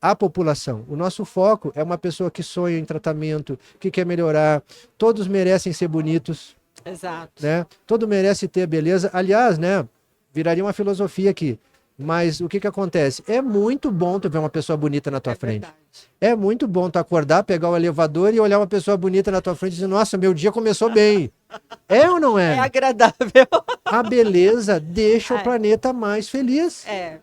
à população. O nosso foco é uma pessoa que sonha em tratamento, que quer melhorar. Todos merecem ser bonitos, Exato. né? Todo merece ter beleza. Aliás, né? Viraria uma filosofia aqui. Mas o que que acontece? É muito bom tu ver uma pessoa bonita na tua frente. Verdade. É muito bom tu acordar, pegar o elevador e olhar uma pessoa bonita na tua frente e dizer, nossa, meu dia começou bem. É ou não É é? agradável. A beleza deixa o É. planeta mais feliz. É.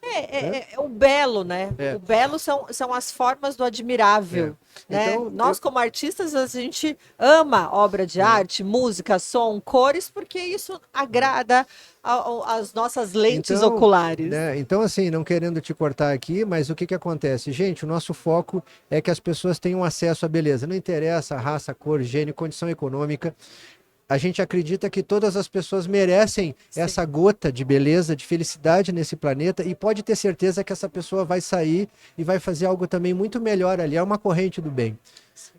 É o belo, né? É. O belo são as formas do admirável, né? Então, Nós, como artistas, a gente ama obra de arte, música, som, cores, porque isso agrada as nossas lentes Então, oculares. né, então, assim, não querendo te cortar aqui, mas o que que acontece? Gente, o nosso foco é que as pessoas tenham acesso à beleza. Não interessa a raça, cor, gênero, condição econômica. A gente acredita que todas as pessoas merecem Sim. essa gota de beleza, de felicidade nesse planeta e pode ter certeza que essa pessoa vai sair e vai fazer algo também muito melhor ali. É uma corrente do bem,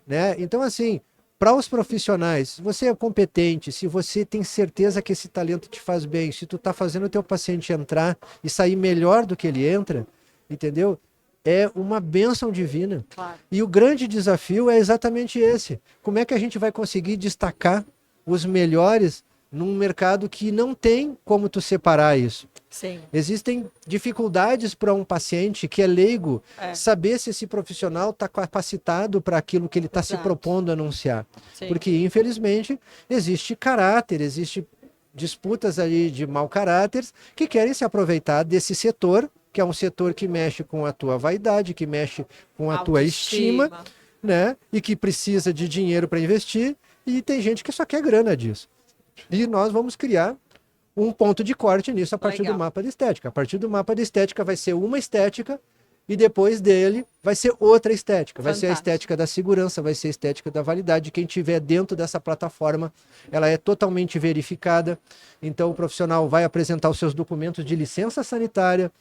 né? Então, assim, para os profissionais, se você é competente, se você tem certeza que esse talento te faz bem, se tu está fazendo o teu paciente entrar e sair melhor do que ele entra, entendeu? É uma bênção divina. Claro. E o grande desafio é exatamente esse. Como é que a gente vai conseguir destacar os melhores num mercado que não tem como tu separar isso? Sim. Existem dificuldades para um paciente que é leigo É. saber se esse profissional está capacitado para aquilo que ele está se Exato. propondo a anunciar. Sim. Porque, infelizmente, existe caráter, existe disputas ali de mau caráter que querem se aproveitar desse setor, que é um setor que mexe com a tua vaidade, que mexe com a tua estima, né? E que precisa de dinheiro para investir, e tem gente que só quer grana disso. E nós vamos criar um ponto de corte nisso a partir Legal. do mapa de estética. A partir do mapa de estética vai ser uma estética e depois dele vai ser outra estética. Vai ser a Fantástico. estética da segurança, vai ser a estética da validade. Quem tiver dentro dessa plataforma, ela é totalmente verificada. Então o profissional vai apresentar os seus documentos de licença sanitária,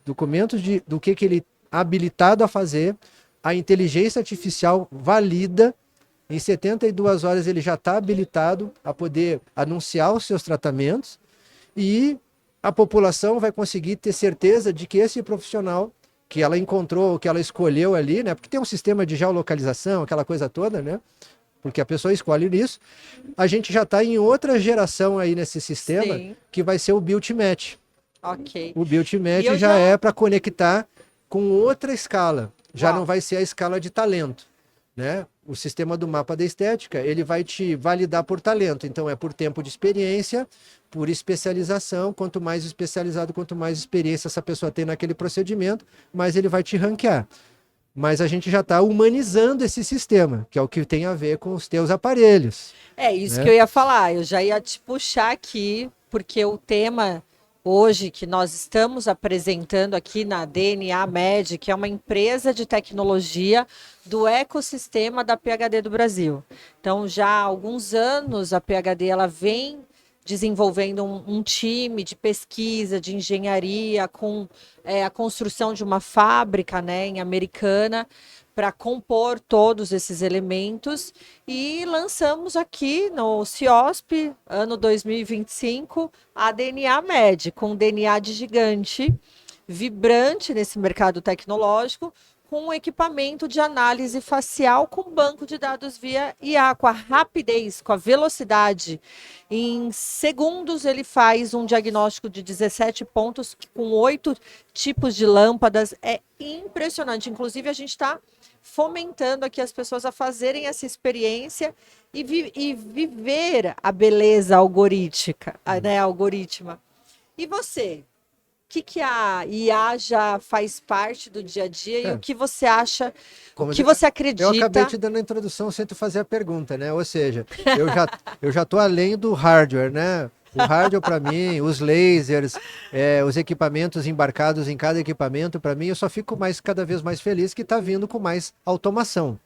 documentos do que ele é habilitado a fazer. A inteligência artificial valida. Em 72 horas ele já está habilitado a poder anunciar os seus tratamentos e a população vai conseguir ter certeza de que esse profissional que ela encontrou, que ela escolheu ali, né? Porque tem um sistema de geolocalização, aquela coisa toda, né? Porque a pessoa escolhe isso. A gente já está em outra geração aí nesse sistema, Sim. que vai ser o Built Match. Ok. O Built Match E eu já já- é para conectar com outra escala. Já Uau. não vai ser a escala de talento, né? O sistema do mapa da estética, ele vai te validar por talento. Então, é por tempo de experiência, por especialização. Quanto mais especializado, quanto mais experiência essa pessoa tem naquele procedimento, mais ele vai te ranquear. Mas a gente já está humanizando esse sistema, que é o que tem a ver com os teus aparelhos. É isso né? que eu ia falar. Eu já ia te puxar aqui, porque o tema hoje que nós estamos apresentando aqui na DNA Med, que é uma empresa de tecnologia do ecossistema da PhD do Brasil. Então, já há alguns anos a PhD ela vem desenvolvendo um time de pesquisa, de engenharia, com a construção de uma fábrica, né, em Americana, para compor todos esses elementos e lançamos aqui no CIOSP, ano 2025, a DNA Med, com DNA de gigante, vibrante nesse mercado tecnológico, com um equipamento de análise facial com banco de dados via IA, com a rapidez, com a velocidade. Em segundos, ele faz um diagnóstico de 17 pontos com 8 tipos de lâmpadas. É impressionante. Inclusive, a gente está fomentando aqui as pessoas a fazerem essa experiência e viver a beleza algorítmica, né, algoritma. E você? Que a IA já faz parte do dia a dia e o que você acha, o que você acredita? Eu acabei te dando a introdução sem tu fazer a pergunta, né? Ou seja, eu já tô além do hardware, né? O hardware para mim, os lasers, os equipamentos embarcados em cada equipamento, para mim, eu só fico cada vez mais feliz que está vindo com mais automação,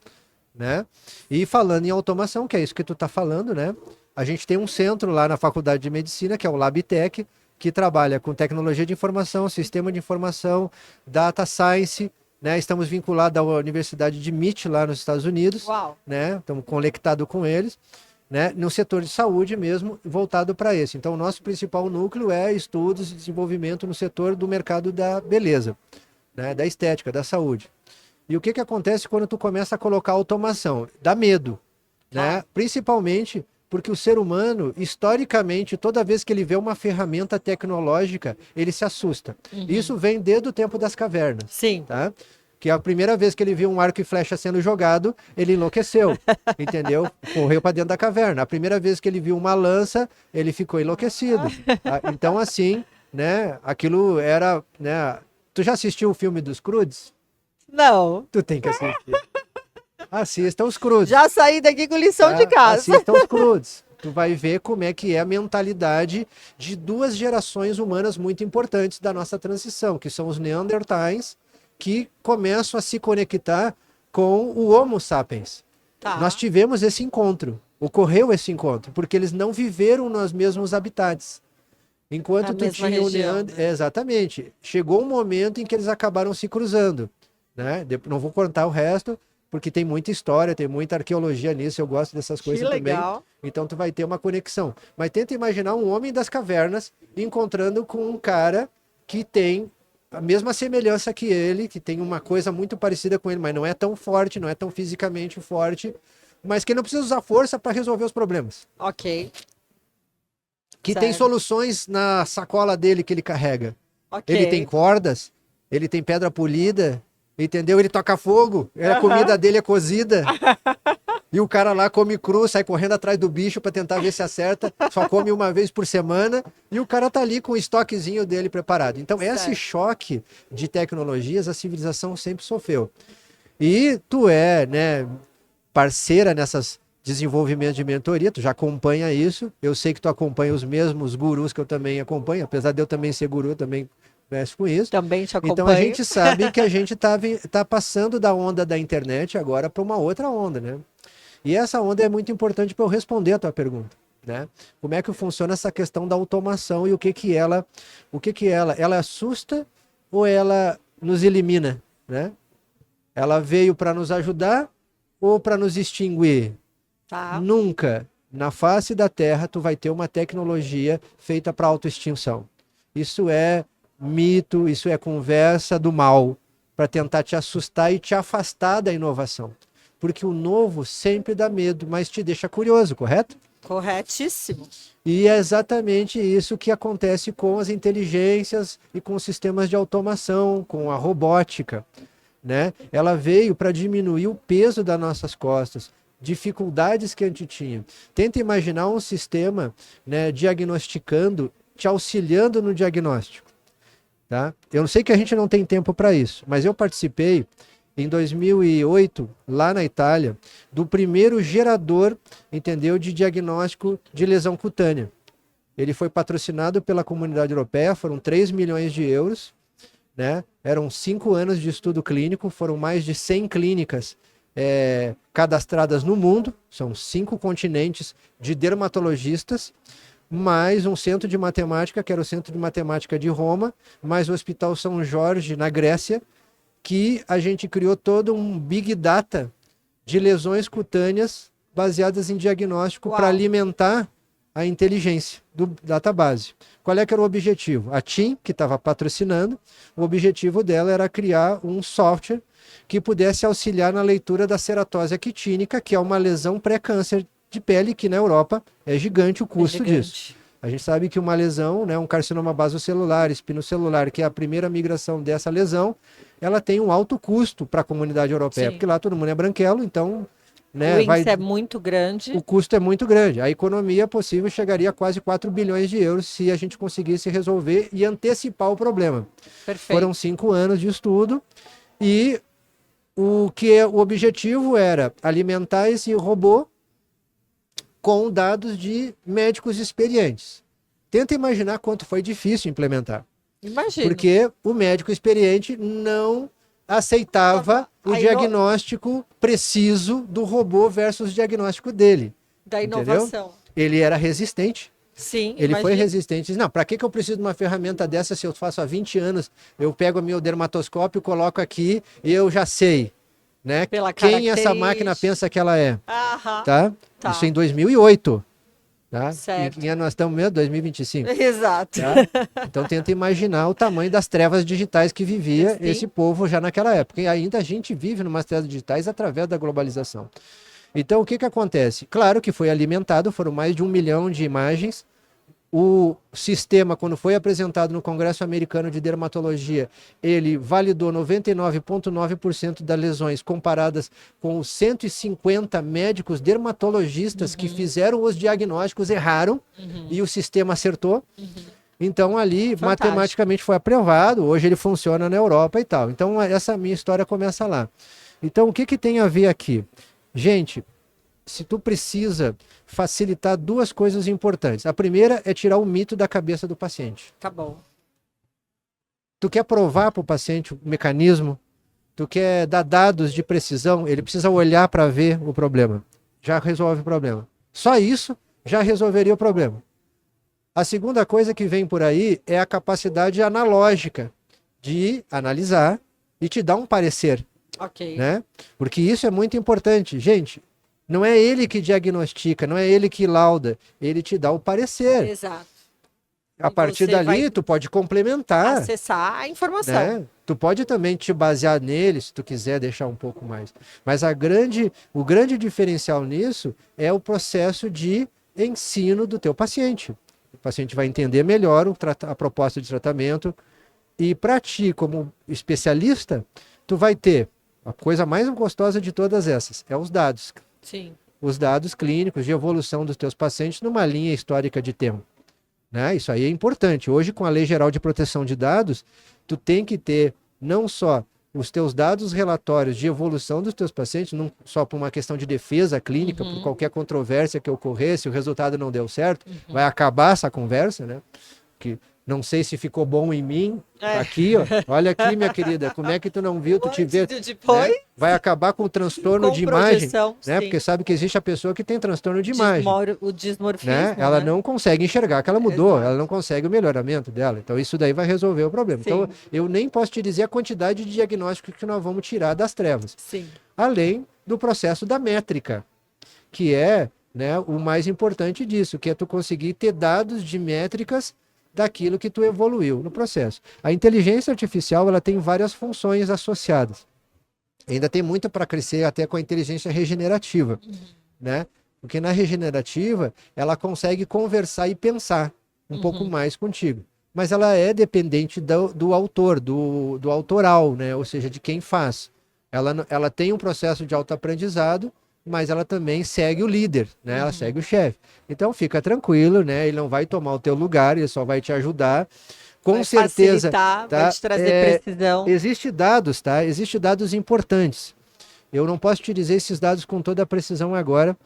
né? E falando em automação, que é isso que tu está falando, né? A gente tem um centro lá na Faculdade de Medicina, que é o LabTech, que trabalha com tecnologia de informação, sistema de informação, data science, né? Estamos vinculados à Universidade de MIT lá nos Estados Unidos, né? Estamos conectados com eles, né? No setor de saúde mesmo, voltado para esse. Então, o nosso principal núcleo é estudos e desenvolvimento no setor do mercado da beleza, né? Da estética, da saúde. E o que acontece quando tu começa a colocar automação? Dá medo, né? Principalmente porque o ser humano, historicamente, toda vez que ele vê uma ferramenta tecnológica, ele se assusta. Isso vem desde o tempo das cavernas. Sim. Tá? Que a primeira vez que ele viu um arco e flecha sendo jogado, ele enlouqueceu, entendeu? Correu para dentro da caverna. A primeira vez que ele viu uma lança, ele ficou enlouquecido. Tá? Então, assim, né? Aquilo era, né? Tu já assistiu o filme dos Croods? Não. Tu tem que assistir. Assista os Croods. Já saí daqui com lição de casa. Assista os Croods. Tu vai ver como é que é a mentalidade de duas gerações humanas muito importantes da nossa transição, que são os Neandertais, que começam a se conectar com o Homo sapiens. Tá. Nós tivemos esse encontro, ocorreu esse encontro, porque eles não viveram nos mesmos habitats. Enquanto tu tinha o Neandertal... Exatamente. Chegou um momento em que eles acabaram se cruzando, né? Não vou contar o resto, porque tem muita história, tem muita arqueologia nisso, eu gosto dessas coisas também. Então tu vai ter uma conexão. Mas tenta imaginar um homem das cavernas encontrando com um cara que tem a mesma semelhança que ele, que tem uma coisa muito parecida com ele, mas não é tão forte, não é tão fisicamente forte, mas que não precisa usar força para resolver os problemas. Ok. Que tem soluções na sacola dele que ele carrega. Okay. Ele tem cordas, ele tem pedra polida, entendeu? Ele toca fogo, a comida dele é cozida. E o cara lá come cru, sai correndo atrás do bicho para tentar ver se acerta, só come uma vez por semana, e o cara tá ali com o estoquezinho dele preparado. Então, esse choque de tecnologias a civilização sempre sofreu. E tu né, parceira nessas desenvolvimentos de mentoria, tu já acompanha isso, eu sei que tu acompanha os mesmos gurus que eu também acompanho, apesar de eu também ser guru, eu também mexe com isso. Também te acompanho. Então a gente sabe que a gente tá passando da onda da internet agora para uma outra onda, né? E essa onda é muito importante para eu responder a tua pergunta, né? Como é que funciona essa questão da automação e o que ela assusta ou ela nos elimina, né? Ela veio para nos ajudar ou para nos extinguir? Tá. Nunca na face da Terra tu vai ter uma tecnologia feita para autoextinção. Isso é mito, isso é conversa do mal para tentar te assustar e te afastar da inovação. Porque o novo sempre dá medo, mas te deixa curioso, correto? Corretíssimo. E é exatamente isso que acontece com as inteligências e com os sistemas de automação, com a robótica, né? Ela veio para diminuir o peso das nossas costas, dificuldades que a gente tinha. Tenta imaginar um sistema, né, diagnosticando, te auxiliando no diagnóstico. Tá? Eu sei que a gente não tem tempo para isso, mas eu participei em 2008, lá na Itália, do primeiro gerador, entendeu, de diagnóstico de lesão cutânea. Ele foi patrocinado pela Comunidade Europeia, foram 3 milhões de euros, né? Eram 5 anos de estudo clínico, foram mais de 100 clínicas cadastradas no mundo, são 5 continentes de dermatologistas, mais um centro de matemática, que era o Centro de Matemática de Roma, mais o Hospital São Jorge, na Grécia, que a gente criou todo um big data de lesões cutâneas baseadas em diagnóstico para alimentar a inteligência do database. Qual é que era o objetivo? A TIM, que estava patrocinando, o objetivo dela era criar um software que pudesse auxiliar na leitura da ceratose actínica, que é uma lesão pré-câncer de pele, que na Europa é gigante o custo disso. A gente sabe que uma lesão, né, um carcinoma basocelular, espinocelular, que é a primeira migração dessa lesão, ela tem um alto custo para a comunidade europeia, porque lá todo mundo é branquelo, então... Né, o índice é muito grande. O custo é muito grande. A economia possível chegaria a quase 4 bilhões de euros se a gente conseguisse resolver e antecipar o problema. Perfeito. Foram 5 anos de estudo e o objetivo era alimentar esse robô com dados de médicos experientes. Tenta imaginar quanto foi difícil implementar. Imagina. Porque o médico experiente não aceitava o diagnóstico preciso do robô versus o diagnóstico dele. Da inovação. Entendeu? Ele era resistente. Sim, ele foi resistente. Não, para que eu preciso de uma ferramenta dessa se eu faço há 20 anos? Eu pego o meu dermatoscópio, coloco aqui e eu já sei, né? Quem essa máquina pensa que ela é. Tá? Isso em 2008. Tá? Certo. E nós estamos mesmo 2025. Exato. Tá? Então tenta imaginar o tamanho das trevas digitais que vivia esse povo já naquela época. E ainda a gente vive numas trevas digitais através da globalização. Então o que acontece? Claro que foi alimentado, foram mais de 1 milhão de imagens. O sistema, quando foi apresentado no Congresso Americano de Dermatologia, ele validou 99,9% das lesões comparadas com os 150 médicos dermatologistas que fizeram os diagnósticos, erraram e o sistema acertou. Então ali, matematicamente foi aprovado, hoje ele funciona na Europa e tal. Então essa minha história começa lá. Então o que tem a ver aqui? Gente, se tu precisa facilitar duas coisas importantes. A primeira é tirar o mito da cabeça do paciente. Tá bom. Tu quer provar para o paciente o mecanismo, tu quer dar dados de precisão, ele precisa olhar para ver o problema. Já resolve o problema. Só isso já resolveria o problema. A segunda coisa que vem por aí é a capacidade analógica de analisar e te dar um parecer. Ok. Né? Porque isso é muito importante. Gente, não é ele que diagnostica, não é ele que lauda, ele te dá o parecer. Exato. A partir dali, tu pode complementar. Acessar a informação. Né? Tu pode também te basear nele, se tu quiser deixar um pouco mais. Mas o grande diferencial nisso é o processo de ensino do teu paciente. O paciente vai entender melhor a proposta de tratamento. E para ti, como especialista, tu vai ter a coisa mais gostosa de todas essas, é os dados. Sim. Os dados clínicos de evolução dos teus pacientes numa linha histórica de tempo. Né? Isso aí é importante. Hoje, com a Lei Geral de Proteção de Dados, tu tem que ter não só os teus dados relatórios de evolução dos teus pacientes, não só por uma questão de defesa clínica, por qualquer controvérsia que ocorrer, se o resultado não deu certo, vai acabar essa conversa, né? Que não sei se ficou bom em mim, aqui, ó. Olha aqui, minha querida, como é que tu não viu, tu te vê, depois, né? Vai acabar com o transtorno de imagem, né? Sim. Porque sabe que existe a pessoa que tem transtorno de imagem. O dismorfismo, né? Ela não consegue enxergar que ela mudou, ela não consegue o melhoramento dela. Então isso daí vai resolver o problema. Sim. Então eu nem posso te dizer a quantidade de diagnósticos que nós vamos tirar das trevas. Sim. Além do processo da métrica, que é, né, o mais importante disso, que é tu conseguir ter dados de métricas daquilo que tu evoluiu no processo. A inteligência artificial, ela tem várias funções associadas. Ainda tem muito para crescer até com a inteligência regenerativa, né? Porque na regenerativa, ela consegue conversar e pensar um pouco mais contigo. Mas ela é dependente do autor, do autoral, né? Ou seja, de quem faz. Ela tem um processo de autoaprendizado, mas ela também segue o líder, né? Ela segue o chefe. Então fica tranquilo, né? Ele não vai tomar o teu lugar, ele só vai te ajudar. Com vai certeza, tá? Vai te trazer precisão. Existem dados, tá? Existem dados importantes. Eu não posso te dizer esses dados com toda a precisão agora,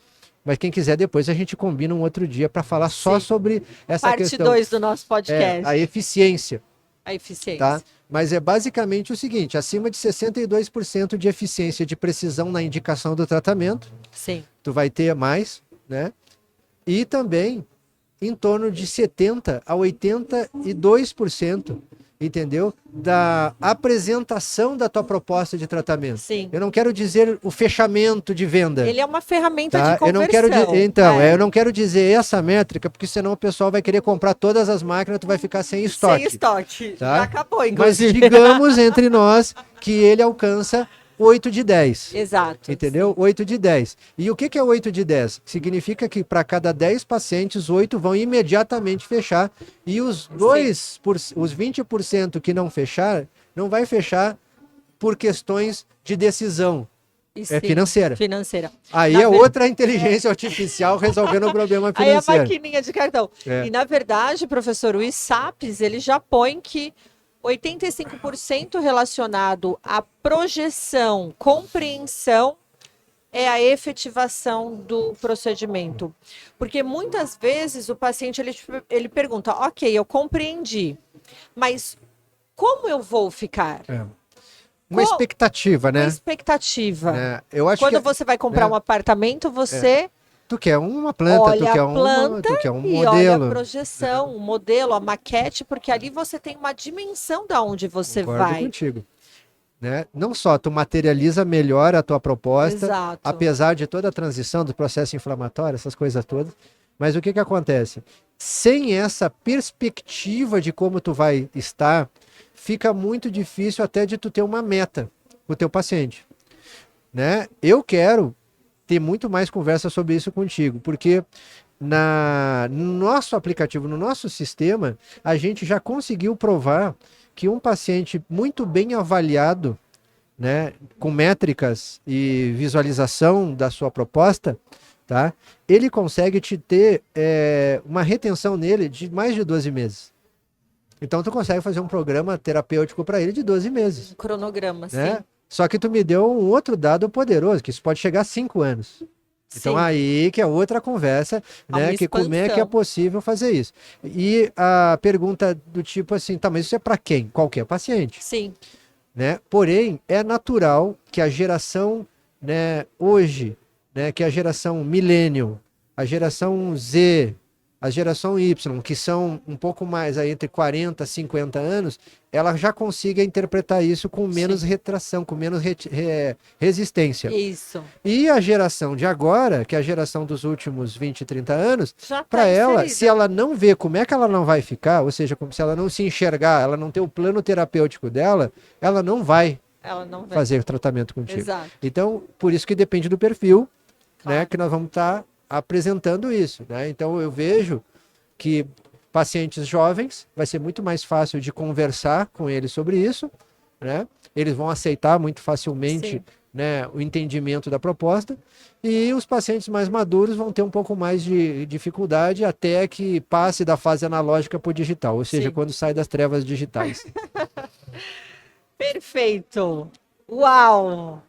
mas quem quiser depois a gente combina um outro dia para falar só sobre essa questão. Parte 2 do nosso podcast. A eficiência. A eficiência. Tá? Mas é basicamente o seguinte, acima de 62% de eficiência de precisão na indicação do tratamento. Sim. Tu vai ter mais, né? E também em torno de 70% a 82% entendeu? Da apresentação da tua proposta de tratamento. Sim. Eu não quero dizer o fechamento de venda. Ele é uma ferramenta Tá? de conversão. Eu não quero dizer essa métrica, porque senão o pessoal vai querer comprar todas as máquinas, tu vai ficar sem estoque. Sem estoque. Tá? Já acabou, Mas inclusive. digamos entre nós que ele alcança 8 de 10. Exato. Entendeu? 8 de 10. E o que é 8 de 10? Significa que para cada 10 pacientes, 8 vão imediatamente fechar. E os 20% que não fechar, não vai fechar por questões de decisão financeira. Financeira. Aí é outra inteligência artificial resolvendo o problema financeiro. Aí é a maquininha de cartão. É. E na verdade, professor, o ISAPS, ele já põe que 85% relacionado à projeção, compreensão, é a efetivação do procedimento. Porque muitas vezes o paciente ele pergunta, ok, eu compreendi, mas como eu vou ficar? Uma expectativa, né? Uma expectativa. Eu acho Quando você vai comprar um apartamento, você... Tu quer uma planta, olha tu quer um modelo. Olha a projeção, o modelo, a maquete, porque ali você tem uma dimensão de onde você vai. Contigo. Né? Não só tu materializa melhor a tua proposta, Exato. apesar de toda a transição do processo inflamatório, essas coisas todas, mas o que acontece? Sem essa perspectiva de como tu vai estar, fica muito difícil até de tu ter uma meta pro teu paciente. Né? Eu quero ter muito mais conversa sobre isso contigo, porque no nosso aplicativo, no nosso sistema, a gente já conseguiu provar que um paciente muito bem avaliado, né, com métricas e visualização da sua proposta, tá, ele consegue te ter uma retenção nele de mais de 12 meses. Então, tu consegue fazer um programa terapêutico para ele de 12 meses. Um cronograma, né? sim. Só que tu me deu um outro dado poderoso, que isso pode chegar a 5 anos. Então Sim. aí que é outra conversa, né? Que como é que é possível fazer isso? E a pergunta do tipo assim, tá, mas isso é para quem? Qualquer paciente. Sim. Né? Porém, é natural que a geração, né, hoje, né, que é a geração millennial, a geração Z, a geração Y, que são um pouco mais aí entre 40 e 50 anos, ela já consiga interpretar isso com menos retração, com menos resistência. Isso. E a geração de agora, que é a geração dos últimos 20, 30 anos, tá para ela, se ela não vê como é que ela não vai ficar, ou seja, como se ela não se enxergar, ela não ter o plano terapêutico dela, ela não vai fazer tratamento contigo. Exato. Então, por isso que depende do perfil, né, que nós vamos estar apresentando isso, né? Então eu vejo que pacientes jovens vai ser muito mais fácil de conversar com eles sobre isso, né? Eles vão aceitar muito facilmente, né, o entendimento da proposta, e os pacientes mais maduros vão ter um pouco mais de dificuldade até que passe da fase analógica para o digital, ou seja, quando sai das trevas digitais. Perfeito. Uau!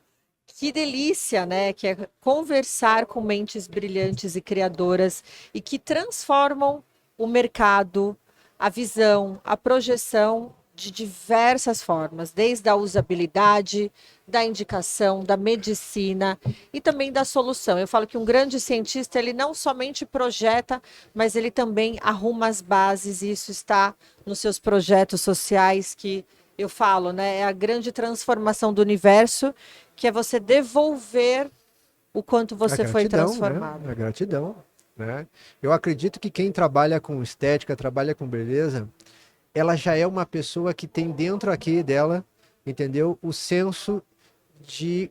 Que delícia, né? Que é conversar com mentes brilhantes e criadoras e que transformam o mercado, a visão, a projeção de diversas formas, desde a usabilidade, da indicação, da medicina e também da solução. Eu falo que um grande cientista, ele não somente projeta, mas ele também arruma as bases, e isso está nos seus projetos sociais que eu falo, né? É a grande transformação do universo, que é você devolver o quanto você foi transformado. Né? A gratidão. Né? Eu acredito que quem trabalha com estética, trabalha com beleza, ela já é uma pessoa que tem dentro aqui dela, entendeu? O senso de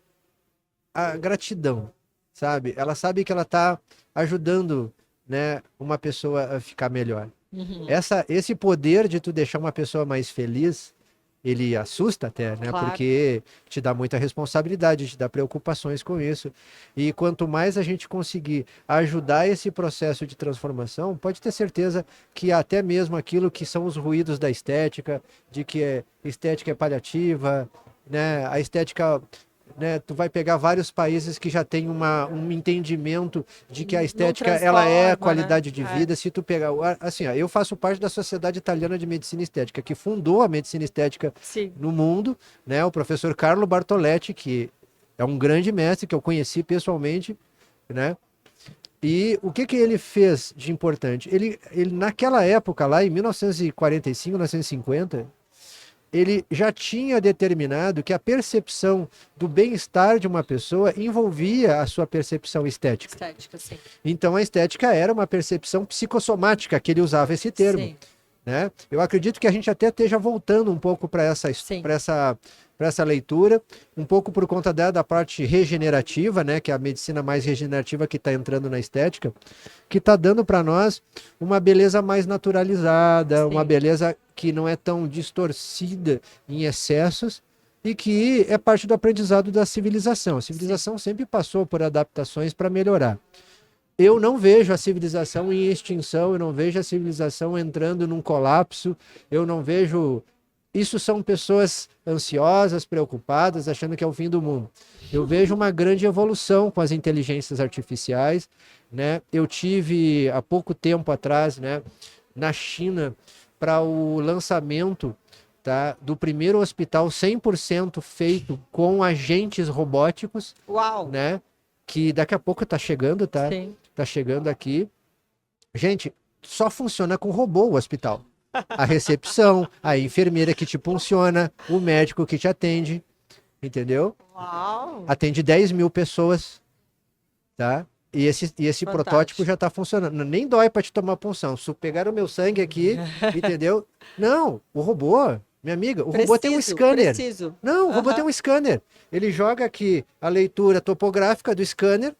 a gratidão, sabe? Ela sabe que ela está ajudando, né, uma pessoa a ficar melhor. Uhum. Esse poder de tu deixar uma pessoa mais feliz, ele assusta até, né? Claro. Porque te dá muita responsabilidade, te dá preocupações com isso. E quanto mais a gente conseguir ajudar esse processo de transformação, pode ter certeza que até mesmo aquilo que são os ruídos da estética, de que estética é paliativa, né? A estética, né? Tu vai pegar vários países que já têm um entendimento de que a estética ela é qualidade de vida. Se tu pegar, assim, ó, eu faço parte da Sociedade Italiana de Medicina Estética, que fundou a medicina estética no mundo, né? O professor Carlo Bartoletti, que é um grande mestre que eu conheci pessoalmente, né? E o que ele fez de importante? Ele naquela época lá, em 1945, 1950, ele já tinha determinado que a percepção do bem-estar de uma pessoa envolvia a sua percepção estética. Estética, sim. Então, a estética era uma percepção psicossomática, que ele usava esse termo. Sim. Né? Eu acredito que a gente até esteja voltando um pouco para essa leitura, um pouco por conta da parte regenerativa, né? Que é a medicina mais regenerativa que está entrando na estética, que está dando para nós uma beleza mais naturalizada, uma beleza que não é tão distorcida em excessos e que é parte do aprendizado da civilização. A civilização sempre passou por adaptações para melhorar. Eu não vejo a civilização em extinção, eu não vejo a civilização entrando num colapso, eu não vejo... Isso são pessoas ansiosas, preocupadas, achando que é o fim do mundo. Eu vejo uma grande evolução com as inteligências artificiais, né? Eu tive, há pouco tempo atrás, né, na China, para o lançamento, tá, do primeiro hospital 100% feito com agentes robóticos. Uau! Né? Que daqui a pouco tá chegando, tá? Sim. Tá chegando aqui. Gente, só funciona com robô o hospital. A recepção, a enfermeira que te funciona, o médico que te atende, entendeu? Uau! Atende 10 mil pessoas, tá? E esse protótipo já tá funcionando. Nem dói para te tomar punção. Se pegar o meu sangue aqui, entendeu? Não, o robô, minha amiga, o robô tem um scanner. Não, o robô tem um scanner. Ele joga aqui a leitura topográfica do scanner,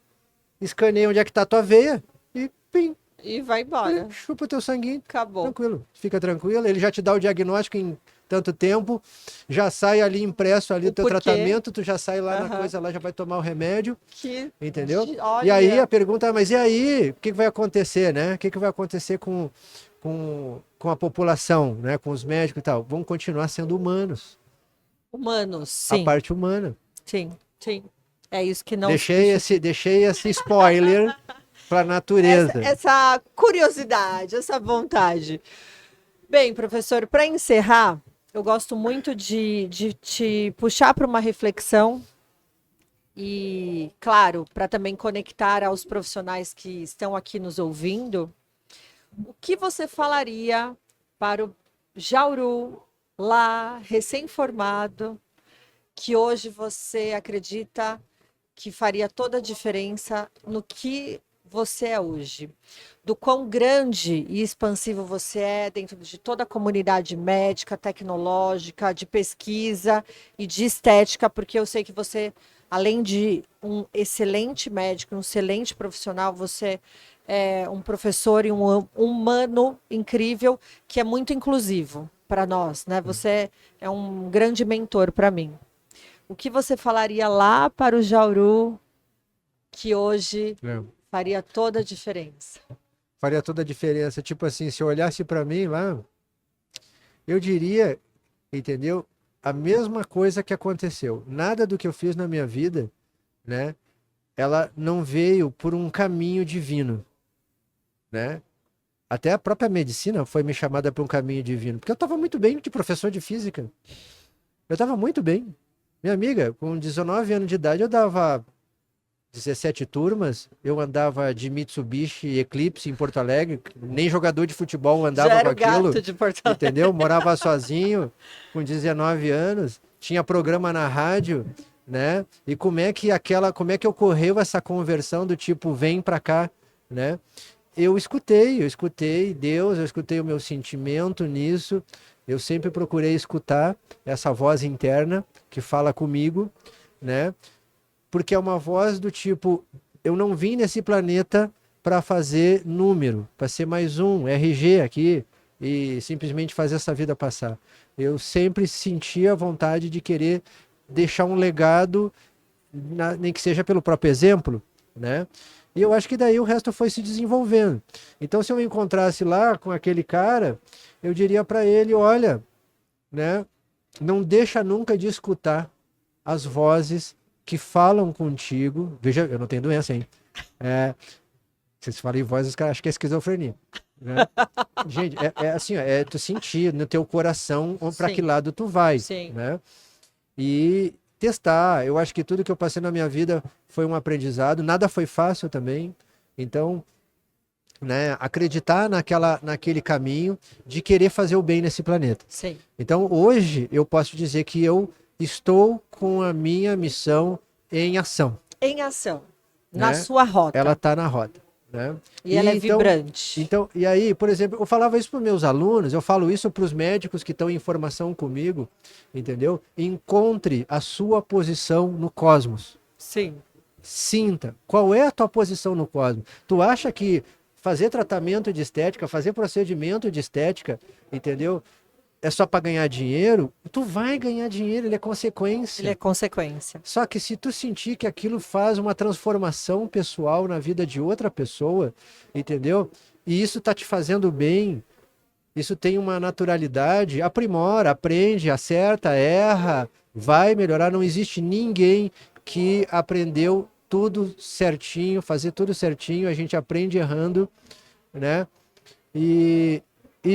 escaneia onde é que tá a tua veia e pim. E vai embora. Ele chupa o teu sanguinho. Acabou. Tranquilo, fica tranquilo. Ele já te dá o diagnóstico em tanto tempo, já sai ali impresso ali o teu tratamento, tu já sai lá na coisa, lá já vai tomar o remédio, entendeu? Olha. E aí a pergunta é, mas e aí, o que vai acontecer, né? O que vai acontecer com a população, né? Com os médicos e tal? Vão continuar sendo humanos. Humanos, sim. A parte humana. Sim, sim. É isso que não... Deixei esse spoiler para a natureza. Essa curiosidade, essa vontade. Bem, professor, para encerrar, eu gosto muito de te puxar para uma reflexão e, claro, para também conectar aos profissionais que estão aqui nos ouvindo. O que você falaria para o Jauru, lá, recém-formado, que hoje você acredita que faria toda a diferença no que você é hoje? Do quão grande e expansivo você é dentro de toda a comunidade médica, tecnológica, de pesquisa e de estética, porque eu sei que você, além de um excelente médico, um excelente profissional, você é um professor e um humano incrível, que é muito inclusivo para nós, né? Você é um grande mentor para mim. O que você falaria lá para o Jauru que hoje faria toda a diferença? Faria toda a diferença. Tipo assim, se eu olhasse para mim lá, eu diria, entendeu? A mesma coisa que aconteceu. Nada do que eu fiz na minha vida, né? Ela não veio por um caminho divino, né? Até a própria medicina foi me chamada por um caminho divino, porque eu estava muito bem de professor de física. Eu estava muito bem. Minha amiga, com 19 anos de idade, eu dava 17 turmas, eu andava de Mitsubishi Eclipse em Porto Alegre, nem jogador de futebol andava com aquilo, gato de Porto Alegre. Entendeu? Morava sozinho, com 19 anos, tinha programa na rádio, né? E como é que ocorreu essa conversão do tipo, vem pra cá, né? Eu escutei Deus, eu escutei o meu sentimento nisso, eu sempre procurei escutar essa voz interna que fala comigo, né? Porque é uma voz do tipo, eu não vim nesse planeta para fazer número, para ser mais um RG aqui e simplesmente fazer essa vida passar. Eu sempre senti a vontade de querer deixar um legado, nem que seja pelo próprio exemplo, né? E eu acho que daí o resto foi se desenvolvendo. Então, se eu me encontrasse lá com aquele cara, eu diria para ele, olha, né? Não deixa nunca de escutar as vozes que falam contigo. Veja, eu não tenho doença, hein? Vocês falam em voz, os caras acham que é esquizofrenia. Né? Gente, é assim, é tu sentir no teu coração para que lado tu vai. Sim. Né? E testar. Eu acho que tudo que eu passei na minha vida foi um aprendizado. Nada foi fácil também. Então, né, acreditar naquele caminho de querer fazer o bem nesse planeta. Sim. Então, hoje, eu posso dizer que eu estou com a minha missão em ação, Em ação, na né? sua rota. Ela está na rota, né? E ela é então, vibrante. Então, e aí, por exemplo, eu falava isso para os meus alunos, eu falo isso para os médicos que estão em formação comigo, entendeu? Encontre a sua posição no cosmos. Sim. Sinta qual é a tua posição no cosmos. Tu acha que fazer tratamento de estética, fazer procedimento de estética, entendeu? É só para ganhar dinheiro? Tu vai ganhar dinheiro, ele é consequência. Ele é consequência. Só que se tu sentir que aquilo faz uma transformação pessoal na vida de outra pessoa, entendeu? E isso tá te fazendo bem, isso tem uma naturalidade, aprimora, aprende, acerta, erra, vai melhorar. Não existe ninguém que aprendeu tudo certinho, fazer tudo certinho, a gente aprende errando, né? E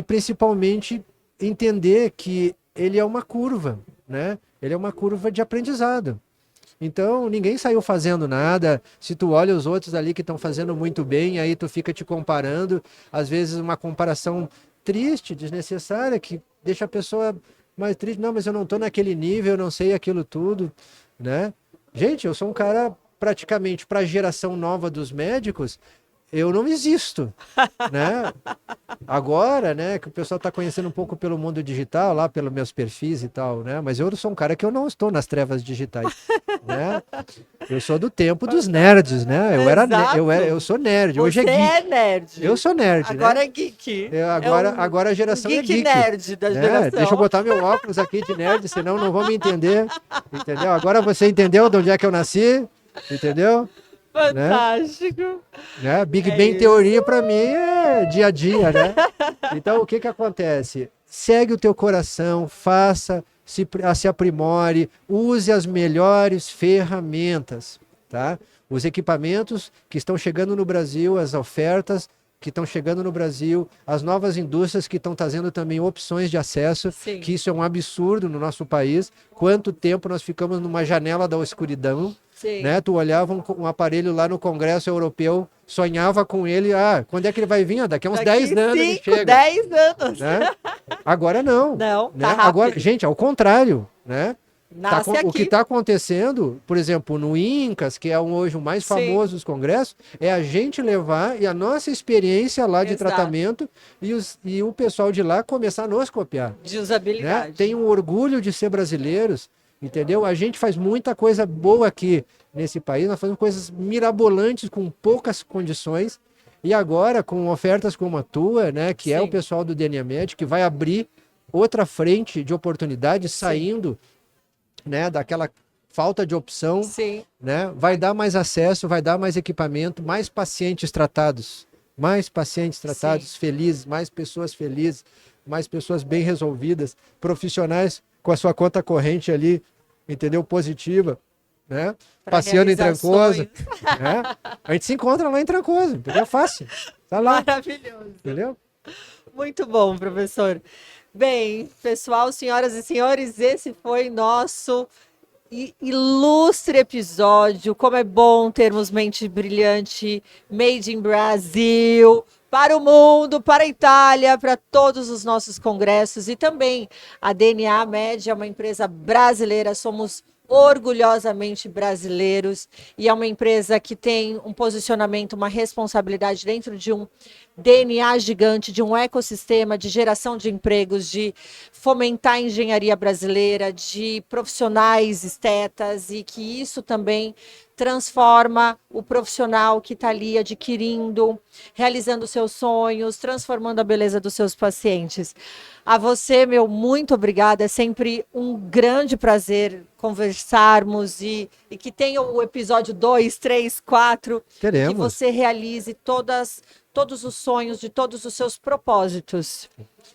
principalmente entender que ele é uma curva, né? Ele é uma curva de aprendizado. Então, ninguém saiu fazendo nada. Se tu olha os outros ali que estão fazendo muito bem, aí tu fica te comparando, às vezes uma comparação triste, desnecessária, que deixa a pessoa mais triste. Não, mas eu não estou naquele nível, eu não sei aquilo tudo, né? Gente, eu sou um cara praticamente para a geração nova dos médicos, eu não existo, né? Agora, né, que o pessoal está conhecendo um pouco pelo mundo digital, lá pelos meus perfis e tal, né? Mas eu sou um cara que eu não estou nas trevas digitais, né? Eu sou do tempo dos nerds, né? Eu sou nerd. Hoje Você é geek. é nerd. Eu sou nerd, Agora né? é geek. Agora a geração é geek. Nerd da Né? geração. Deixa eu botar meu óculos aqui de nerd, senão não vão me entender, entendeu? Agora você entendeu de onde é que eu nasci, entendeu? Fantástico. Né? Big Bang Teoria para mim é dia a dia, né? Então o que que acontece? Segue o teu coração, faça, se aprimore, use as melhores ferramentas, tá? Os equipamentos que estão chegando no Brasil, as ofertas que estão chegando no Brasil, as novas indústrias que estão trazendo também opções de acesso, Sim. que isso é um absurdo no nosso país. Quanto tempo nós ficamos numa janela da escuridão, né? Tu olhava um aparelho lá no Congresso Europeu, sonhava com ele, quando é que ele vai vir? Daqui a uns 10 anos ele chega. 10 anos. Né? Agora não. Não, né? tá rápido. Agora, gente, ao contrário, né? Nasce O que está acontecendo, por exemplo, no INCAS, que é hoje o mais famoso dos congressos, é a gente levar e a nossa experiência lá de tratamento e o pessoal de lá começar a nos copiar. De usabilidade. Né? Tem um orgulho de ser brasileiros, entendeu? A gente faz muita coisa boa aqui nesse país, nós fazemos coisas mirabolantes com poucas condições, e agora com ofertas como a tua, né, que é o pessoal do DNA Med, que vai abrir outra frente de oportunidade, saindo, né, daquela falta de opção, né, vai dar mais acesso, vai dar mais equipamento, mais pacientes tratados, felizes, mais pessoas bem resolvidas, profissionais com a sua conta corrente ali, entendeu, positiva, né, passeando em Trancoso, né? A gente se encontra lá em Trancoso, entendeu? Fácil, tá lá. Maravilhoso. Entendeu? Muito bom, professor. Bem, pessoal, senhoras e senhores, esse foi nosso ilustre episódio. Como é bom termos mente brilhante, made in Brasil, para o mundo, para a Itália, para todos os nossos congressos. E também a DNA Med é uma empresa brasileira, somos orgulhosamente brasileiros, e é uma empresa que tem um posicionamento, uma responsabilidade dentro de um DNA gigante, de um ecossistema de geração de empregos, de fomentar a engenharia brasileira, de profissionais estetas, e que isso também transforma o profissional que está ali adquirindo, realizando seus sonhos, transformando a beleza dos seus pacientes. A você, meu, muito obrigada. É sempre um grande prazer conversarmos e que tenha o episódio 2, 3, 4, Teremos. que você realize todos os sonhos de todos os seus propósitos.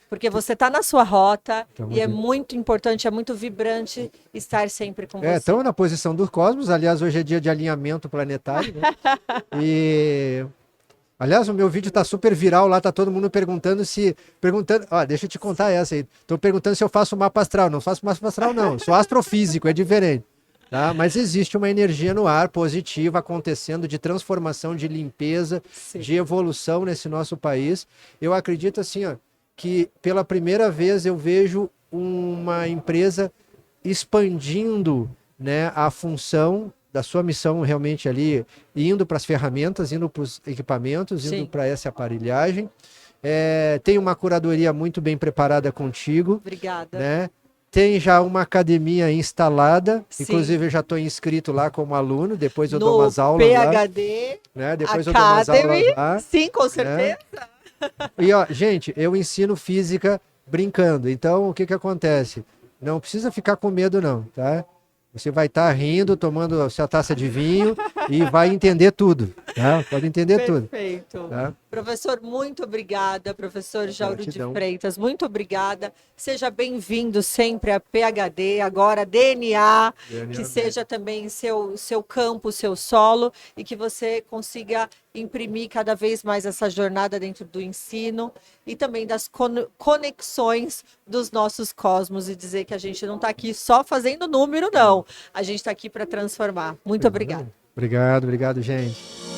Porque você está na sua rota e é muito importante, é muito vibrante estar sempre com você. Estamos na posição do cosmos, aliás, hoje é dia de alinhamento planetário, né? E... Aliás, o meu vídeo tá super viral lá, tá todo mundo perguntando deixa eu te contar essa aí. Tô perguntando se eu faço mapa astral. Não faço mapa astral, não. Sou astrofísico, é diferente. tá? Mas existe uma energia no ar positiva acontecendo de transformação, de limpeza, Sim. de evolução nesse nosso país. Eu acredito assim, ó, que pela primeira vez eu vejo uma empresa expandindo, né, a função da sua missão realmente ali, indo para as ferramentas, indo para os equipamentos, indo Sim. para essa aparelhagem. Tem uma curadoria muito bem preparada contigo, Obrigada. né? Tem já uma academia instalada, Sim. inclusive eu já estou inscrito lá como aluno, depois eu No dou umas aulas lá, PhD né? Depois eu dou umas Academy, aulas lá, sim, com né? certeza. E ó, gente, eu ensino física brincando, então o que que acontece? Não precisa ficar com medo não, tá? Você vai estar rindo, tomando a sua taça de vinho e vai entender tudo, tá? Pode entender tudo, Perfeito. tá? Professor, muito obrigada. Professor Jauro de Gratidão. Freitas, muito obrigada. Seja bem-vindo sempre a PhD, agora DNA, que seja também seu campo, seu solo, e que você consiga imprimir cada vez mais essa jornada dentro do ensino e também das conexões dos nossos cosmos, e dizer que a gente não está aqui só fazendo número, não. A gente está aqui para transformar. Muito obrigada. Obrigado, gente.